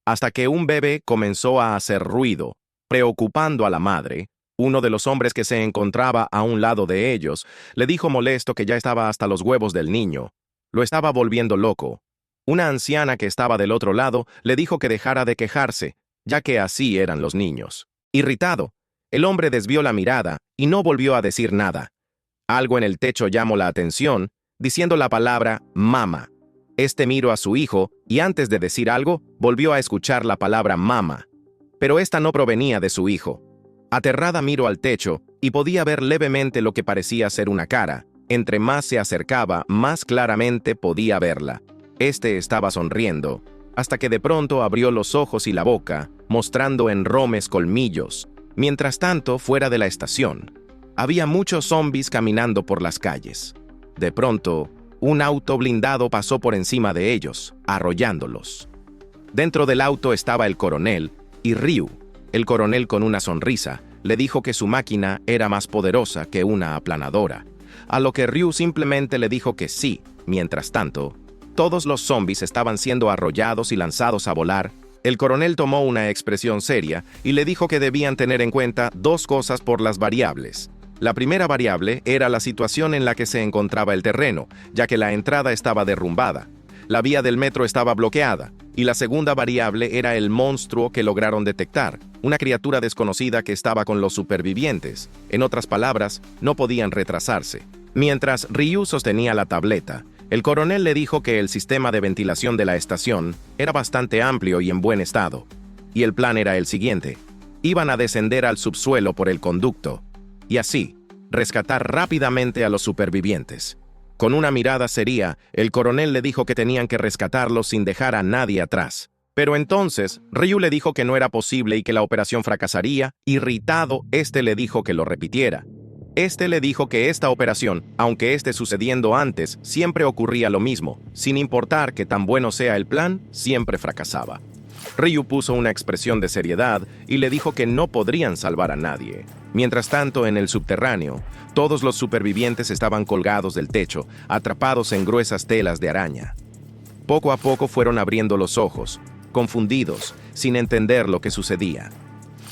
hasta que un bebé comenzó a hacer ruido, preocupando a la madre. Uno de los hombres que se encontraba a un lado de ellos le dijo molesto que ya estaba hasta los huevos del niño. Lo estaba volviendo loco. Una anciana que estaba del otro lado le dijo que dejara de quejarse, ya que así eran los niños. Irritado, el hombre desvió la mirada y no volvió a decir nada. Algo en el techo llamó la atención, diciendo la palabra «mama». Miró a su hijo y antes de decir algo, volvió a escuchar la palabra «mama». Pero esta no provenía de su hijo. Aterrada miró al techo y podía ver levemente lo que parecía ser una cara. Entre más se acercaba, más claramente podía verla. Estaba sonriendo, hasta que de pronto abrió los ojos y la boca, mostrando enormes colmillos. Mientras tanto, fuera de la estación, había muchos zombies caminando por las calles. De pronto, un auto blindado pasó por encima de ellos, arrollándolos. Dentro del auto estaba el coronel y Ryu. El coronel, con una sonrisa, le dijo que su máquina era más poderosa que una aplanadora, a lo que Ryu simplemente le dijo que sí. Mientras tanto, todos los zombies estaban siendo arrollados y lanzados a volar. El coronel tomó una expresión seria y le dijo que debían tener en cuenta dos cosas por las variables. La primera variable era la situación en la que se encontraba el terreno, ya que la entrada estaba derrumbada. La vía del metro estaba bloqueada. Y la segunda variable era el monstruo que lograron detectar, una criatura desconocida que estaba con los supervivientes. En otras palabras, no podían retrasarse. Mientras Ryu sostenía la tableta, el coronel le dijo que el sistema de ventilación de la estación era bastante amplio y en buen estado. Y el plan era el siguiente. Iban a descender al subsuelo por el conducto y así rescatar rápidamente a los supervivientes. Con una mirada seria, el coronel le dijo que tenían que rescatarlos sin dejar a nadie atrás. Pero entonces, Ryu le dijo que no era posible y que la operación fracasaría. Irritado, le dijo que lo repitiera. Le dijo que esta operación, aunque sucediendo antes, siempre ocurría lo mismo. Sin importar que tan bueno sea el plan, siempre fracasaba. Ryu puso una expresión de seriedad y le dijo que no podrían salvar a nadie. Mientras tanto, en el subterráneo, todos los supervivientes estaban colgados del techo, atrapados en gruesas telas de araña. Poco a poco fueron abriendo los ojos, confundidos, sin entender lo que sucedía.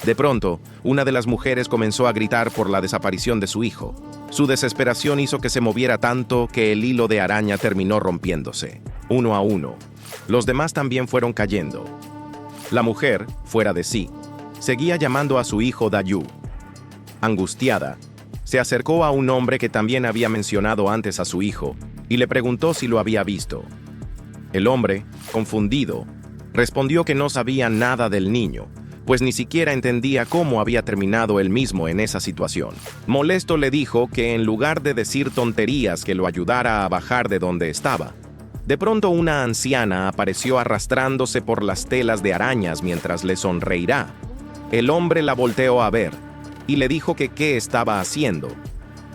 De pronto, una de las mujeres comenzó a gritar por la desaparición de su hijo. Su desesperación hizo que se moviera tanto que el hilo de araña terminó rompiéndose, uno a uno. Los demás también fueron cayendo. La mujer, fuera de sí, seguía llamando a su hijo Dayu. Angustiada, se acercó a un hombre que también había mencionado antes a su hijo y le preguntó si lo había visto. El hombre, confundido, respondió que no sabía nada del niño, pues ni siquiera entendía cómo había terminado él mismo en esa situación. Molesto le dijo que en lugar de decir tonterías que lo ayudara a bajar de donde estaba. De pronto una anciana apareció arrastrándose por las telas de arañas mientras le sonreirá. El hombre la volteó a ver y le dijo que qué estaba haciendo.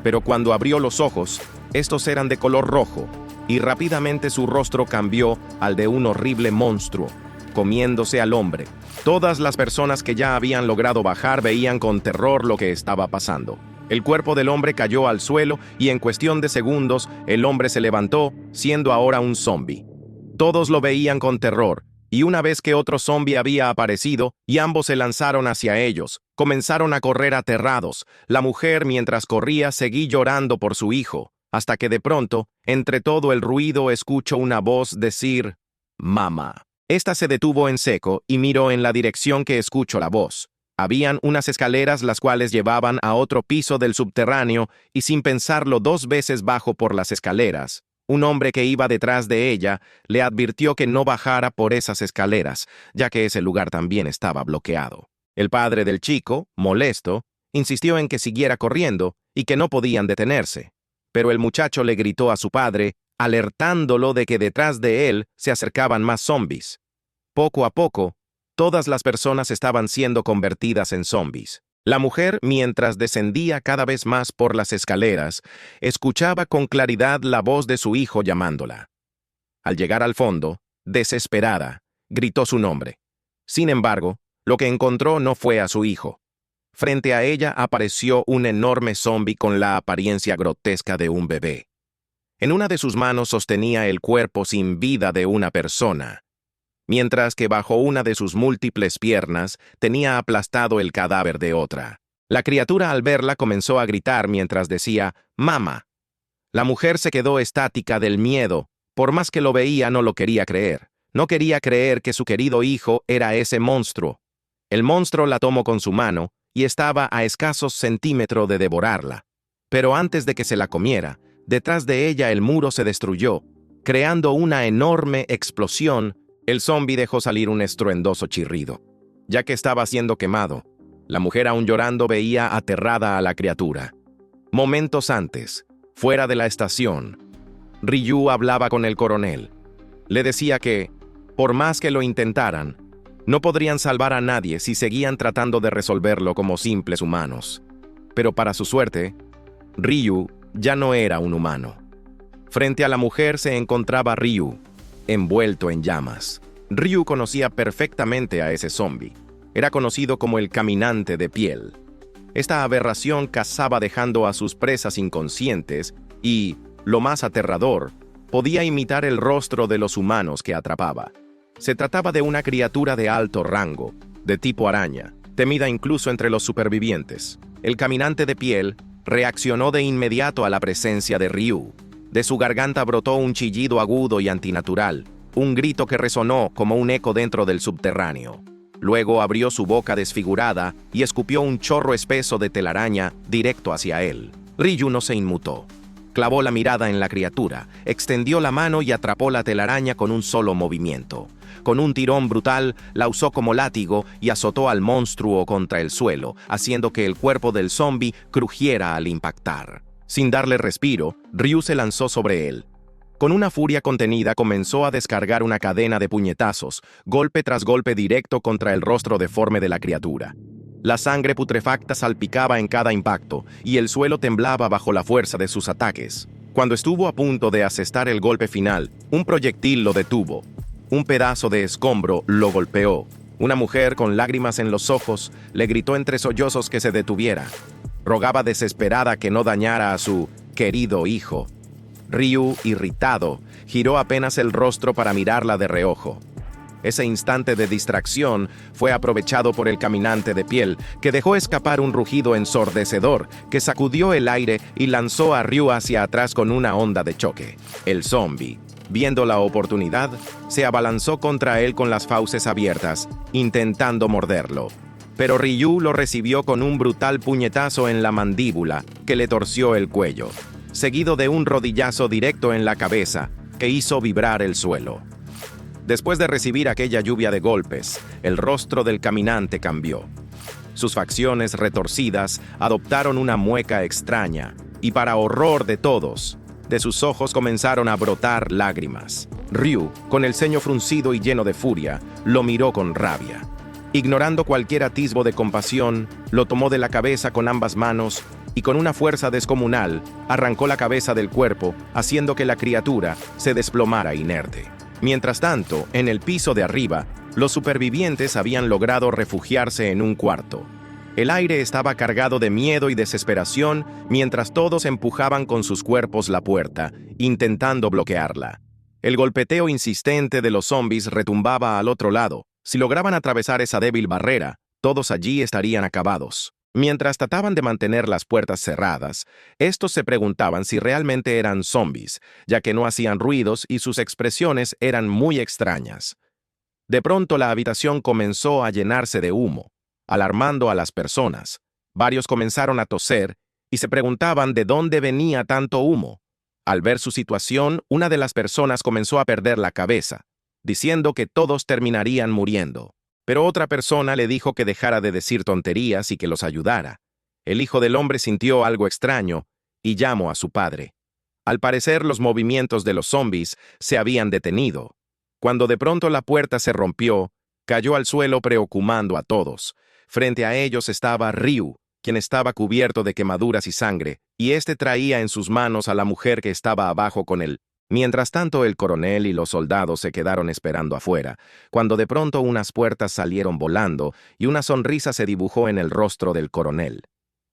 Pero cuando abrió los ojos, estos eran de color rojo y rápidamente su rostro cambió al de un horrible monstruo, comiéndose al hombre. Todas las personas que ya habían logrado bajar veían con terror lo que estaba pasando. El cuerpo del hombre cayó al suelo y en cuestión de segundos el hombre se levantó, siendo ahora un zombi. Todos lo veían con terror Y una vez que otro zombi había aparecido, y ambos se lanzaron hacia ellos, comenzaron a correr aterrados. La mujer, mientras corría, seguía llorando por su hijo, hasta que de pronto, entre todo el ruido, escuchó una voz decir, «Mamá». Esta se detuvo en seco y miró en la dirección que escuchó la voz. Habían unas escaleras las cuales llevaban a otro piso del subterráneo y sin pensarlo 2 veces bajó por las escaleras. Un hombre que iba detrás de ella le advirtió que no bajara por esas escaleras, ya que ese lugar también estaba bloqueado. El padre del chico, molesto, insistió en que siguiera corriendo y que no podían detenerse. Pero el muchacho le gritó a su padre, alertándolo de que detrás de él se acercaban más zombis. Poco a poco, todas las personas estaban siendo convertidas en zombis. La mujer, mientras descendía cada vez más por las escaleras, escuchaba con claridad la voz de su hijo llamándola. Al llegar al fondo, desesperada, gritó su nombre. Sin embargo, lo que encontró no fue a su hijo. Frente a ella apareció un enorme zombi con la apariencia grotesca de un bebé. En una de sus manos sostenía el cuerpo sin vida de una persona, mientras que bajo una de sus múltiples piernas tenía aplastado el cadáver de otra. La criatura al verla comenzó a gritar mientras decía, «Mamá». La mujer se quedó estática del miedo, por más que lo veía no lo quería creer. No quería creer que su querido hijo era ese monstruo. El monstruo la tomó con su mano y estaba a escasos centímetros de devorarla. Pero antes de que se la comiera, detrás de ella el muro se destruyó, creando una enorme explosión. El zombi dejó salir un estruendoso chirrido. Ya que estaba siendo quemado, la mujer aún llorando veía aterrada a la criatura. Momentos antes, fuera de la estación, Ryu hablaba con el coronel. Le decía que, por más que lo intentaran, no podrían salvar a nadie si seguían tratando de resolverlo como simples humanos. Pero para su suerte, Ryu ya no era un humano. Frente a la mujer se encontraba Ryu, envuelto en llamas. Ryu conocía perfectamente a ese zombi. Era conocido como el caminante de piel. Esta aberración cazaba dejando a sus presas inconscientes y, lo más aterrador, podía imitar el rostro de los humanos que atrapaba. Se trataba de una criatura de alto rango, de tipo araña, temida incluso entre los supervivientes. El caminante de piel reaccionó de inmediato a la presencia de Ryu. De su garganta brotó un chillido agudo y antinatural, un grito que resonó como un eco dentro del subterráneo. Luego abrió su boca desfigurada y escupió un chorro espeso de telaraña directo hacia él. Ryu no se inmutó. Clavó la mirada en la criatura, extendió la mano y atrapó la telaraña con un solo movimiento. Con un tirón brutal, la usó como látigo y azotó al monstruo contra el suelo, haciendo que el cuerpo del zombi crujiera al impactar. Sin darle respiro, Ryu se lanzó sobre él. Con una furia contenida comenzó a descargar una cadena de puñetazos, golpe tras golpe directo contra el rostro deforme de la criatura. La sangre putrefacta salpicaba en cada impacto, y el suelo temblaba bajo la fuerza de sus ataques. Cuando estuvo a punto de asestar el golpe final, un proyectil lo detuvo. Un pedazo de escombro lo golpeó. Una mujer con lágrimas en los ojos le gritó entre sollozos que se detuviera. Rogaba desesperada que no dañara a su querido hijo. Ryu, irritado, giró apenas el rostro para mirarla de reojo. Ese instante de distracción fue aprovechado por el caminante de piel, que dejó escapar un rugido ensordecedor que sacudió el aire y lanzó a Ryu hacia atrás con una onda de choque. El zombi, viendo la oportunidad, se abalanzó contra él con las fauces abiertas, intentando morderlo. Pero Ryu lo recibió con un brutal puñetazo en la mandíbula que le torció el cuello, seguido de un rodillazo directo en la cabeza que hizo vibrar el suelo. Después de recibir aquella lluvia de golpes, el rostro del caminante cambió. Sus facciones retorcidas adoptaron una mueca extraña, y para horror de todos, de sus ojos comenzaron a brotar lágrimas. Ryu, con el ceño fruncido y lleno de furia, lo miró con rabia. Ignorando cualquier atisbo de compasión, lo tomó de la cabeza con ambas manos y con una fuerza descomunal arrancó la cabeza del cuerpo, haciendo que la criatura se desplomara inerte. Mientras tanto, en el piso de arriba, los supervivientes habían logrado refugiarse en un cuarto. El aire estaba cargado de miedo y desesperación mientras todos empujaban con sus cuerpos la puerta, intentando bloquearla. El golpeteo insistente de los zombies retumbaba al otro lado. Si lograban atravesar esa débil barrera, todos allí estarían acabados. Mientras trataban de mantener las puertas cerradas, estos se preguntaban si realmente eran zombies, ya que no hacían ruidos y sus expresiones eran muy extrañas. De pronto la habitación comenzó a llenarse de humo, alarmando a las personas. Varios comenzaron a toser y se preguntaban de dónde venía tanto humo. Al ver su situación, una de las personas comenzó a perder la cabeza, diciendo que todos terminarían muriendo. Pero otra persona le dijo que dejara de decir tonterías y que los ayudara. El hijo del hombre sintió algo extraño y llamó a su padre. Al parecer, los movimientos de los zombies se habían detenido. Cuando de pronto la puerta se rompió, cayó al suelo preocupando a todos. Frente a ellos estaba Ryu, quien estaba cubierto de quemaduras y sangre, y este traía en sus manos a la mujer que estaba abajo con él. Mientras tanto, el coronel y los soldados se quedaron esperando afuera, cuando de pronto unas puertas salieron volando y una sonrisa se dibujó en el rostro del coronel.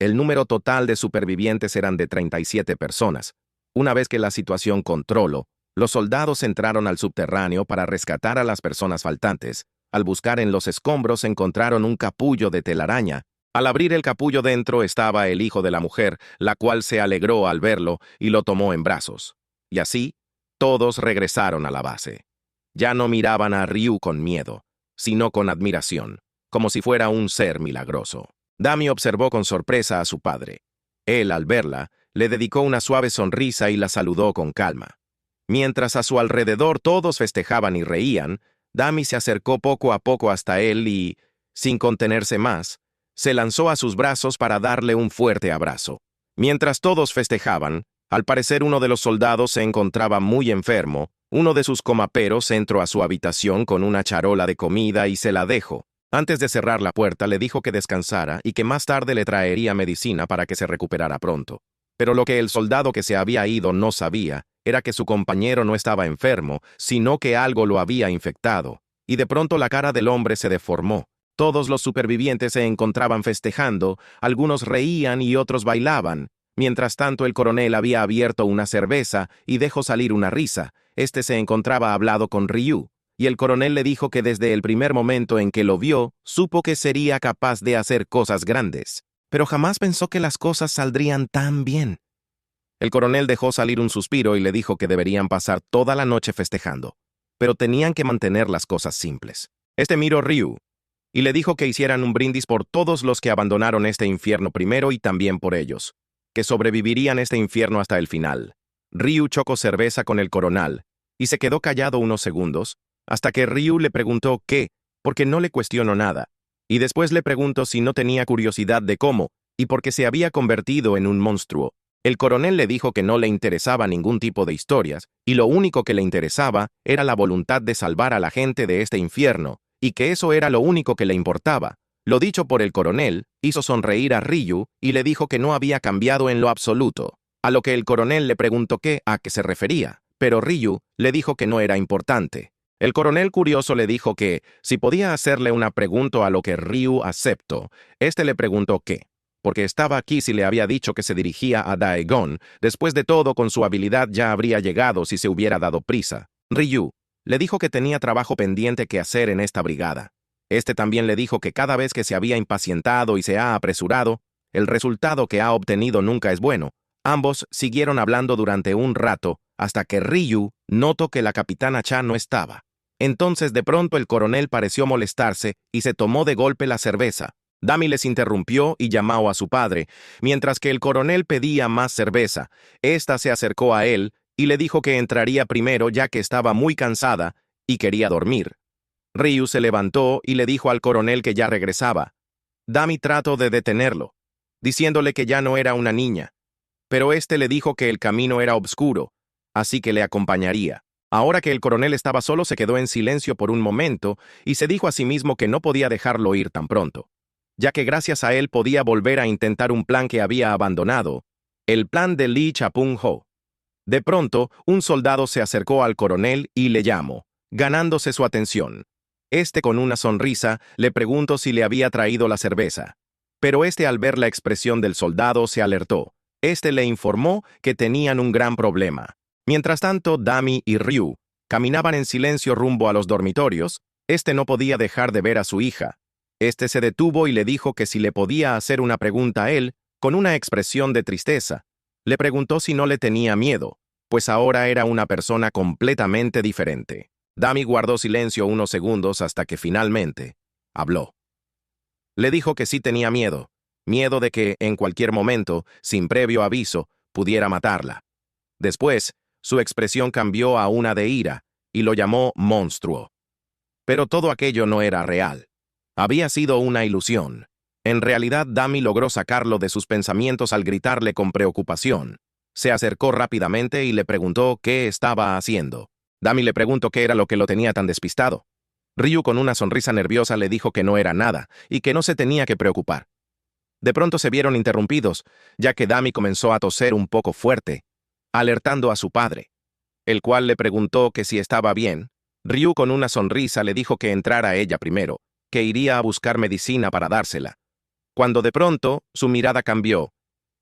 El número total de supervivientes eran de 37 personas. Una vez que la situación controló, los soldados entraron al subterráneo para rescatar a las personas faltantes. Al buscar en los escombros encontraron un capullo de telaraña. Al abrir el capullo dentro estaba el hijo de la mujer, la cual se alegró al verlo y lo tomó en brazos. Y así, todos regresaron a la base. Ya no miraban a Ryu con miedo, sino con admiración, como si fuera un ser milagroso. Dami observó con sorpresa a su padre. Él, al verla, le dedicó una suave sonrisa y la saludó con calma. Mientras a su alrededor todos festejaban y reían, Dami se acercó poco a poco hasta él y, sin contenerse más, se lanzó a sus brazos para darle un fuerte abrazo. Mientras todos festejaban, al parecer uno de los soldados se encontraba muy enfermo. Uno de sus comaperos entró a su habitación con una charola de comida y se la dejó. Antes de cerrar la puerta le dijo que descansara y que más tarde le traería medicina para que se recuperara pronto. Pero lo que el soldado que se había ido no sabía era que su compañero no estaba enfermo, sino que algo lo había infectado. Y de pronto la cara del hombre se deformó. Todos los supervivientes se encontraban festejando, algunos reían y otros bailaban. Mientras tanto, el coronel había abierto una cerveza y dejó salir una risa. Este se encontraba hablando con Ryu, y el coronel le dijo que desde el primer momento en que lo vio, supo que sería capaz de hacer cosas grandes. Pero jamás pensó que las cosas saldrían tan bien. El coronel dejó salir un suspiro y le dijo que deberían pasar toda la noche festejando, pero tenían que mantener las cosas simples. Este miró a Ryu y le dijo que hicieran un brindis por todos los que abandonaron este infierno primero y también por ellos, que sobrevivirían este infierno hasta el final. Ryu chocó cerveza con el coronel y se quedó callado unos segundos, hasta que Ryu le preguntó qué, porque no le cuestionó nada, y después le preguntó si no tenía curiosidad de cómo, y porque se había convertido en un monstruo. El coronel le dijo que no le interesaba ningún tipo de historias, y lo único que le interesaba era la voluntad de salvar a la gente de este infierno, y que eso era lo único que le importaba. Lo dicho por el coronel hizo sonreír a Ryu y le dijo que no había cambiado en lo absoluto, a lo que el coronel le preguntó a qué se refería, pero Ryu le dijo que no era importante. El coronel curioso le dijo que, si podía hacerle una pregunta a lo que Ryu aceptó, este le preguntó qué, porque estaba aquí si le había dicho que se dirigía a Daegon. Después de todo, con su habilidad ya habría llegado si se hubiera dado prisa. Ryu le dijo que tenía trabajo pendiente que hacer en esta brigada. Este también le dijo que cada vez que se había impacientado y se ha apresurado, el resultado que ha obtenido nunca es bueno. Ambos siguieron hablando durante un rato, hasta que Ryu notó que la capitana Cha no estaba. Entonces de pronto el coronel pareció molestarse y se tomó de golpe la cerveza. Dami les interrumpió y llamó a su padre. Mientras que el coronel pedía más cerveza, ésta se acercó a él y le dijo que entraría primero ya que estaba muy cansada y quería dormir. Ryu se levantó y le dijo al coronel que ya regresaba. Dami trató de detenerlo, diciéndole que ya no era una niña, pero este le dijo que el camino era oscuro, así que le acompañaría. Ahora que el coronel estaba solo, se quedó en silencio por un momento y se dijo a sí mismo que no podía dejarlo ir tan pronto, ya que gracias a él podía volver a intentar un plan que había abandonado, el plan de Lee Chapung-ho. De pronto, un soldado se acercó al coronel y le llamó, ganándose su atención. Este, con una sonrisa, le preguntó si le había traído la cerveza. Pero este, al ver la expresión del soldado, se alertó. Este le informó que tenían un gran problema. Mientras tanto, Dami y Ryu Caminaban en silencio rumbo a los dormitorios. No podía dejar de ver a su hija. Se detuvo y le dijo que si le podía hacer una pregunta a él, con una expresión de tristeza. Le preguntó si no le tenía miedo, pues ahora era una persona completamente diferente. Dami guardó silencio unos segundos hasta que finalmente habló. Le dijo que sí tenía miedo de que, en cualquier momento, sin previo aviso, pudiera matarla. Después, su expresión cambió a una de ira, y lo llamó monstruo. Pero todo aquello no era real. Había sido una ilusión. En realidad, Dami logró sacarlo de sus pensamientos al gritarle con preocupación. Se acercó rápidamente y le preguntó qué estaba haciendo. Dami le preguntó qué era lo que lo tenía tan despistado. Ryu, con una sonrisa nerviosa, le dijo que no era nada y que no se tenía que preocupar. De pronto se vieron interrumpidos, ya que Dami comenzó a toser un poco fuerte, alertando a su padre, el cual le preguntó que si estaba bien. Ryu, con una sonrisa, le dijo que entrara ella primero, que iría a buscar medicina para dársela. Cuando de pronto su mirada cambió,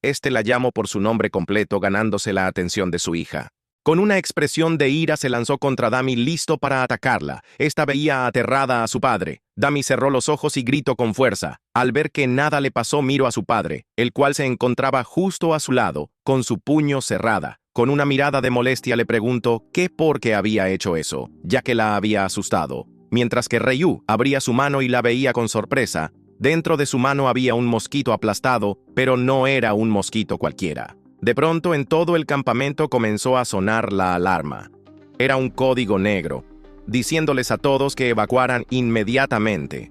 la llamó por su nombre completo, ganándose la atención de su hija. Con una expresión de ira se lanzó contra Dami, listo para atacarla. Veía aterrada a su padre. Dami cerró los ojos y gritó con fuerza. Al ver que nada le pasó, miró a su padre, el cual se encontraba justo a su lado, con su puño cerrada. Con una mirada de molestia le preguntó qué por qué había hecho eso, ya que la había asustado. Mientras que Ryu abría su mano y la veía con sorpresa, dentro de su mano había un mosquito aplastado, pero no era un mosquito cualquiera. De pronto, en todo el campamento comenzó a sonar la alarma. Era un código negro, diciéndoles a todos que evacuaran inmediatamente.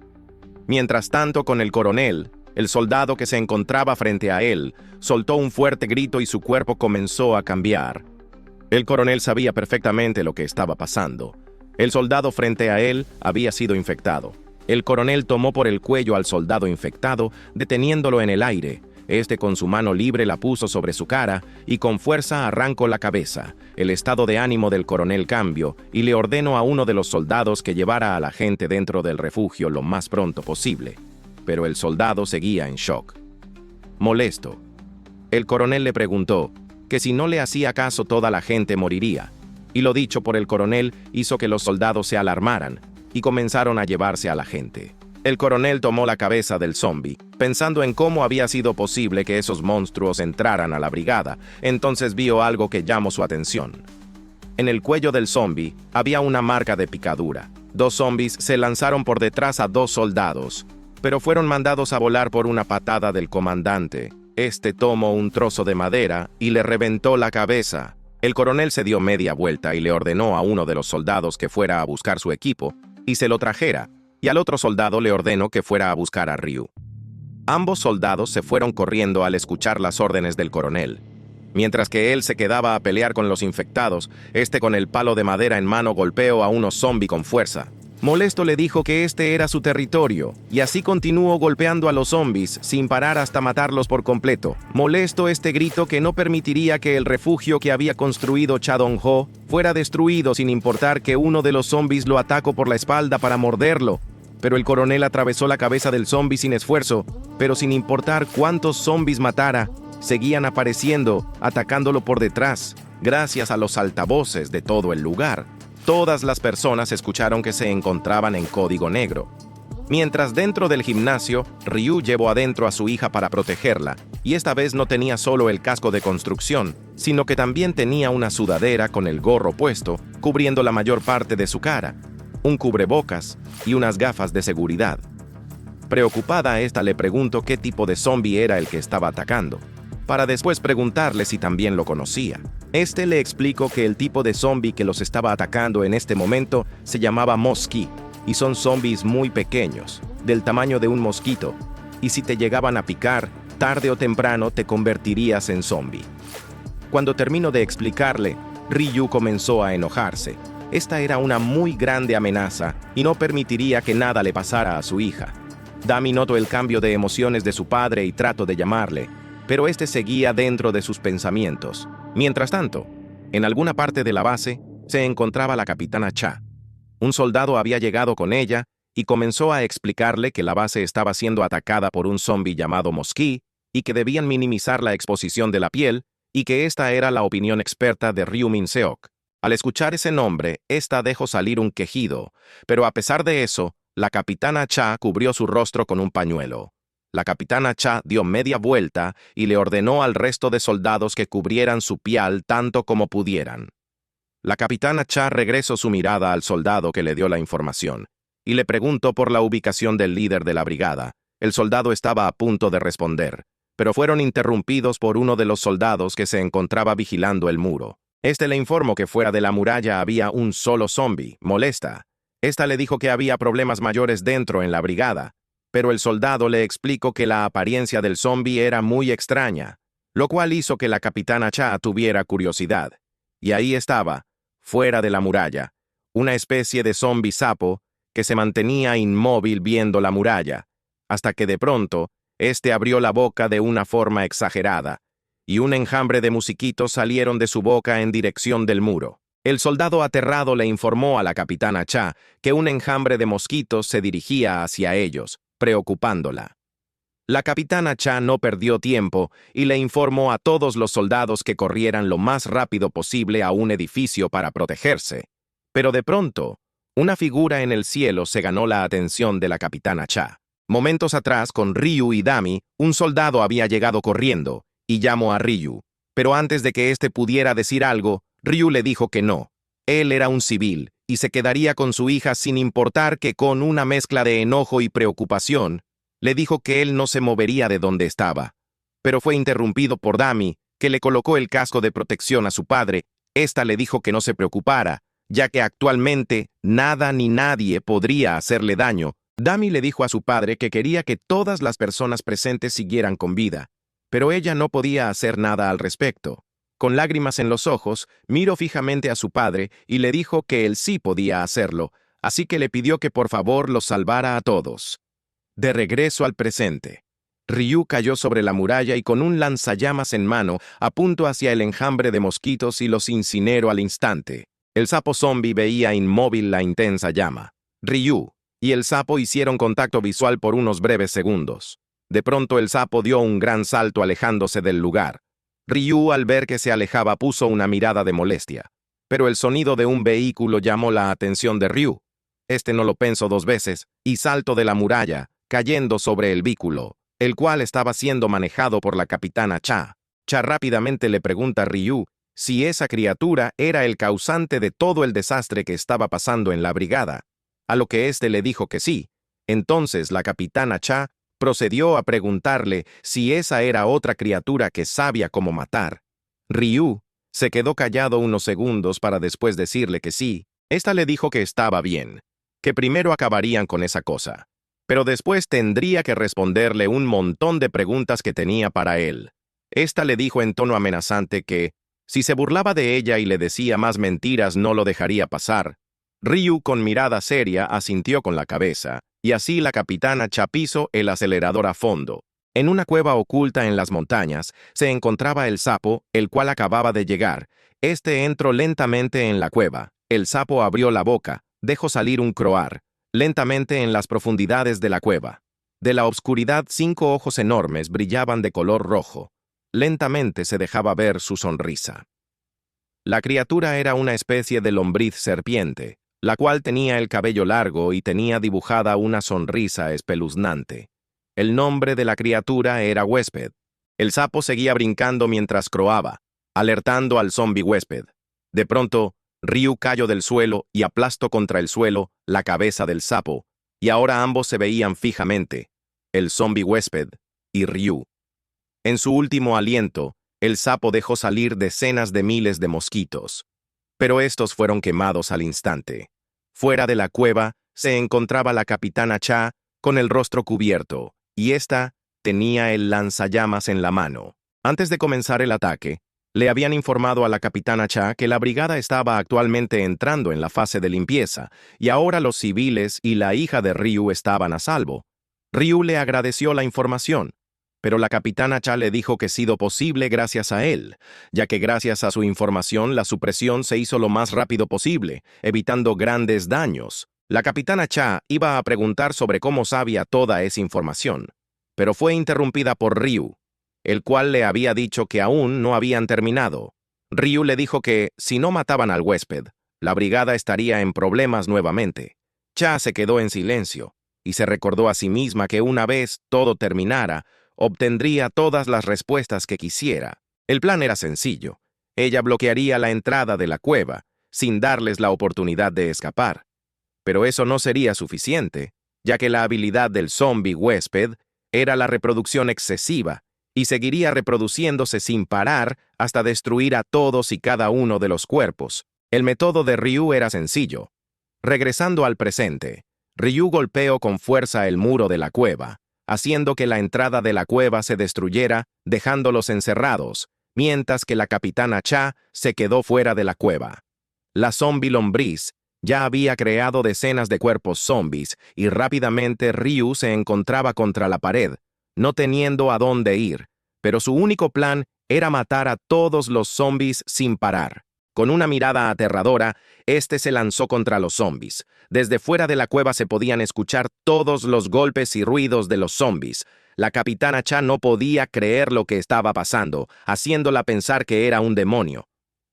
Mientras tanto, con el coronel, el soldado que se encontraba frente a él, soltó un fuerte grito y su cuerpo comenzó a cambiar. El coronel sabía perfectamente lo que estaba pasando. El soldado frente a él había sido infectado. El coronel tomó por el cuello al soldado infectado, deteniéndolo en el aire. Con su mano libre la puso sobre su cara y con fuerza arrancó la cabeza. El estado de ánimo del coronel cambió y le ordenó a uno de los soldados que llevara a la gente dentro del refugio lo más pronto posible. Pero el soldado seguía en shock. Molesto, el coronel le preguntó que si no le hacía caso toda la gente moriría, y lo dicho por el coronel hizo que los soldados se alarmaran y comenzaron a llevarse a la gente. El coronel tomó la cabeza del zombi, pensando en cómo había sido posible que esos monstruos entraran a la brigada. Entonces vio algo que llamó su atención. En el cuello del zombi había una marca de picadura. 2 zombis se lanzaron por detrás a 2 soldados, pero fueron mandados a volar por una patada del comandante. Tomó un trozo de madera y le reventó la cabeza. El coronel se dio media vuelta y le ordenó a uno de los soldados que fuera a buscar su equipo y se lo trajera, y al otro soldado le ordenó que fuera a buscar a Ryu. Ambos soldados se fueron corriendo al escuchar las órdenes del coronel. Mientras que él se quedaba a pelear con los infectados, con el palo de madera en mano golpeó a unos zombies con fuerza. Molesto le dijo que era su territorio, y así continuó golpeando a los zombies sin parar hasta matarlos por completo. Molesto, gritó que no permitiría que el refugio que había construido Cha Dong-ho fuera destruido sin importar que uno de los zombies lo atacó por la espalda para morderlo. Pero el coronel atravesó la cabeza del zombie sin esfuerzo, pero sin importar cuántos zombies matara, seguían apareciendo, atacándolo por detrás. Gracias a los altavoces de todo el lugar, todas las personas escucharon que se encontraban en código negro. Mientras dentro del gimnasio, Ryu llevó adentro a su hija para protegerla, y esta vez no tenía solo el casco de construcción, sino que también tenía una sudadera con el gorro puesto, cubriendo la mayor parte de su cara, un cubrebocas y unas gafas de seguridad. Preocupada, le preguntó qué tipo de zombie era el que estaba atacando, para después preguntarle si también lo conocía. Le explicó que el tipo de zombie que los estaba atacando en este momento se llamaba Mosqui, y son zombies muy pequeños, del tamaño de un mosquito, y si te llegaban a picar, tarde o temprano te convertirías en zombie. Cuando terminó de explicarle, Ryu comenzó a enojarse. Esta era una muy grande amenaza y no permitiría que nada le pasara a su hija. Dami notó el cambio de emociones de su padre y trató de llamarle, pero seguía dentro de sus pensamientos. Mientras tanto, en alguna parte de la base se encontraba la capitana Cha. Un soldado había llegado con ella y comenzó a explicarle que la base estaba siendo atacada por un zombie llamado Mosqui y que debían minimizar la exposición de la piel y que esta era la opinión experta de Ryu Min-seok. Al escuchar ese nombre, ésta dejó salir un quejido, pero a pesar de eso, la capitana Cha cubrió su rostro con un pañuelo. La capitana Cha dio media vuelta y le ordenó al resto de soldados que cubrieran su piel tanto como pudieran. La capitana Cha regresó su mirada al soldado que le dio la información y le preguntó por la ubicación del líder de la brigada. El soldado estaba a punto de responder, pero fueron interrumpidos por uno de los soldados que se encontraba vigilando el muro. Este le informó que fuera de la muralla había un solo zombi, molesta. Esta le dijo que había problemas mayores dentro en la brigada, pero el soldado le explicó que la apariencia del zombi era muy extraña, lo cual hizo que la capitana Cha tuviera curiosidad. Y ahí estaba, fuera de la muralla, una especie de zombi sapo que se mantenía inmóvil viendo la muralla, hasta que de pronto, este abrió la boca de una forma exagerada, y un enjambre de mosquitos salieron de su boca en dirección del muro. El soldado aterrado le informó a la capitana Cha que un enjambre de mosquitos se dirigía hacia ellos, preocupándola. La capitana Cha no perdió tiempo y le informó a todos los soldados que corrieran lo más rápido posible a un edificio para protegerse. Pero de pronto, una figura en el cielo se ganó la atención de la capitana Cha. Momentos atrás, con Ryu y Dami, un soldado había llegado corriendo y llamó a Ryu. Pero antes de que éste pudiera decir algo, Ryu le dijo que no. Él era un civil y se quedaría con su hija sin importar que con una mezcla de enojo y preocupación, le dijo que él no se movería de donde estaba. Pero fue interrumpido por Dami, que le colocó el casco de protección a su padre. Esta le dijo que no se preocupara, ya que actualmente nada ni nadie podría hacerle daño. Dami le dijo a su padre que quería que todas las personas presentes siguieran con vida, pero ella no podía hacer nada al respecto. Con lágrimas en los ojos, miró fijamente a su padre y le dijo que él sí podía hacerlo, así que le pidió que por favor los salvara a todos. De regreso al presente, Ryu cayó sobre la muralla y con un lanzallamas en mano apuntó hacia el enjambre de mosquitos y los incineró al instante. El sapo zombie veía inmóvil la intensa llama. Ryu y el sapo hicieron contacto visual por unos breves segundos. De pronto el sapo dio un gran salto alejándose del lugar. Ryu, al ver que se alejaba, puso una mirada de molestia. Pero el sonido de un vehículo llamó la atención de Ryu. Este no lo pensó dos veces y saltó de la muralla, cayendo sobre el vehículo, el cual estaba siendo manejado por la capitana Cha. Cha rápidamente le pregunta a Ryu si esa criatura era el causante de todo el desastre que estaba pasando en la brigada, a lo que éste le dijo que sí. Entonces la capitana Cha procedió a preguntarle si esa era otra criatura que sabía cómo matar. Ryu se quedó callado unos segundos para después decirle que sí. Esta le dijo que estaba bien, que primero acabarían con esa cosa, pero después tendría que responderle un montón de preguntas que tenía para él. Esta le dijo en tono amenazante que, si se burlaba de ella y le decía más mentiras, no lo dejaría pasar. Ryu, con mirada seria, asintió con la cabeza, y así la capitana Cha pisó el acelerador a fondo. En una cueva oculta en las montañas se encontraba el sapo, el cual acababa de llegar. Este entró lentamente en la cueva. El sapo abrió la boca, dejó salir un croar, lentamente en las profundidades de la cueva. De la obscuridad 5 ojos enormes brillaban de color rojo. Lentamente se dejaba ver su sonrisa. La criatura era una especie de lombriz serpiente, la cual tenía el cabello largo y tenía dibujada una sonrisa espeluznante. El nombre de la criatura era Huésped. El sapo seguía brincando mientras croaba, alertando al zombi Huésped. De pronto, Ryu cayó del suelo y aplastó contra el suelo la cabeza del sapo, y ahora ambos se veían fijamente, el zombi Huésped y Ryu. En su último aliento, el sapo dejó salir decenas de miles de mosquitos, pero estos fueron quemados al instante. Fuera de la cueva se encontraba la capitana Cha con el rostro cubierto, y ésta tenía el lanzallamas en la mano. Antes de comenzar el ataque, le habían informado a la capitana Cha que la brigada estaba actualmente entrando en la fase de limpieza, y ahora los civiles y la hija de Ryu estaban a salvo. Ryu le agradeció la información, pero la capitana Cha le dijo que ha sido posible gracias a él, ya que gracias a su información la supresión se hizo lo más rápido posible, evitando grandes daños. La capitana Cha iba a preguntar sobre cómo sabía toda esa información, pero fue interrumpida por Ryu, el cual le había dicho que aún no habían terminado. Ryu le dijo que, si no mataban al huésped, la brigada estaría en problemas nuevamente. Cha se quedó en silencio y se recordó a sí misma que una vez todo terminara, obtendría todas las respuestas que quisiera. El plan era sencillo. Ella bloquearía la entrada de la cueva, sin darles la oportunidad de escapar. Pero eso no sería suficiente, ya que la habilidad del zombie huésped era la reproducción excesiva y seguiría reproduciéndose sin parar hasta destruir a todos y cada uno de los cuerpos. El método de Ryu era sencillo. Regresando al presente, Ryu golpeó con fuerza el muro de la cueva, haciendo que la entrada de la cueva se destruyera, dejándolos encerrados, mientras que la capitana Cha se quedó fuera de la cueva. La zombie lombriz ya había creado decenas de cuerpos zombies y rápidamente Ryu se encontraba contra la pared, no teniendo a dónde ir, pero su único plan era matar a todos los zombies sin parar. Con una mirada aterradora, este se lanzó contra los zombies. Desde fuera de la cueva se podían escuchar todos los golpes y ruidos de los zombies. La capitana Cha no podía creer lo que estaba pasando, haciéndola pensar que era un demonio.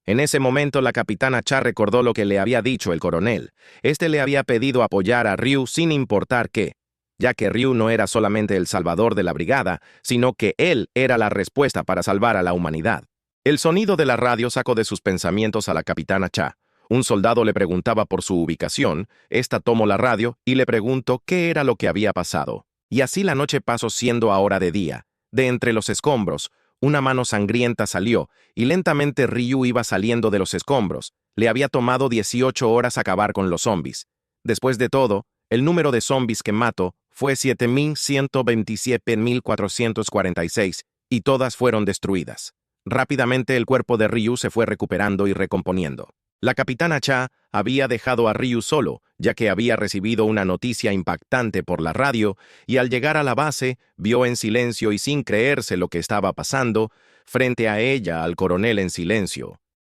En ese momento la capitana Cha recordó lo que le había dicho el coronel. Este le había pedido apoyar a Ryu sin importar qué, ya que Ryu no era solamente el salvador de la brigada, sino que él era la respuesta para salvar a la humanidad. El sonido de la radio sacó de sus pensamientos a la capitana Cha. Un soldado le preguntaba por su ubicación, esta tomó la radio y le preguntó qué era lo que había pasado. Y así la noche pasó siendo ahora de día. De entre los escombros, una mano sangrienta salió, y lentamente Ryu iba saliendo de los escombros. Le había tomado 18 horas acabar con los zombies. Después de todo, el número de zombies que mató fue 7.127.446, y todas fueron destruidas. Rápidamente el cuerpo de Ryu se fue recuperando y recomponiendo. La capitana Cha había dejado a Ryu solo, ya que había recibido una noticia impactante por la radio, y al llegar a la base, vio en silencio y sin creerse lo que estaba pasando, frente a ella al coronel en silencio.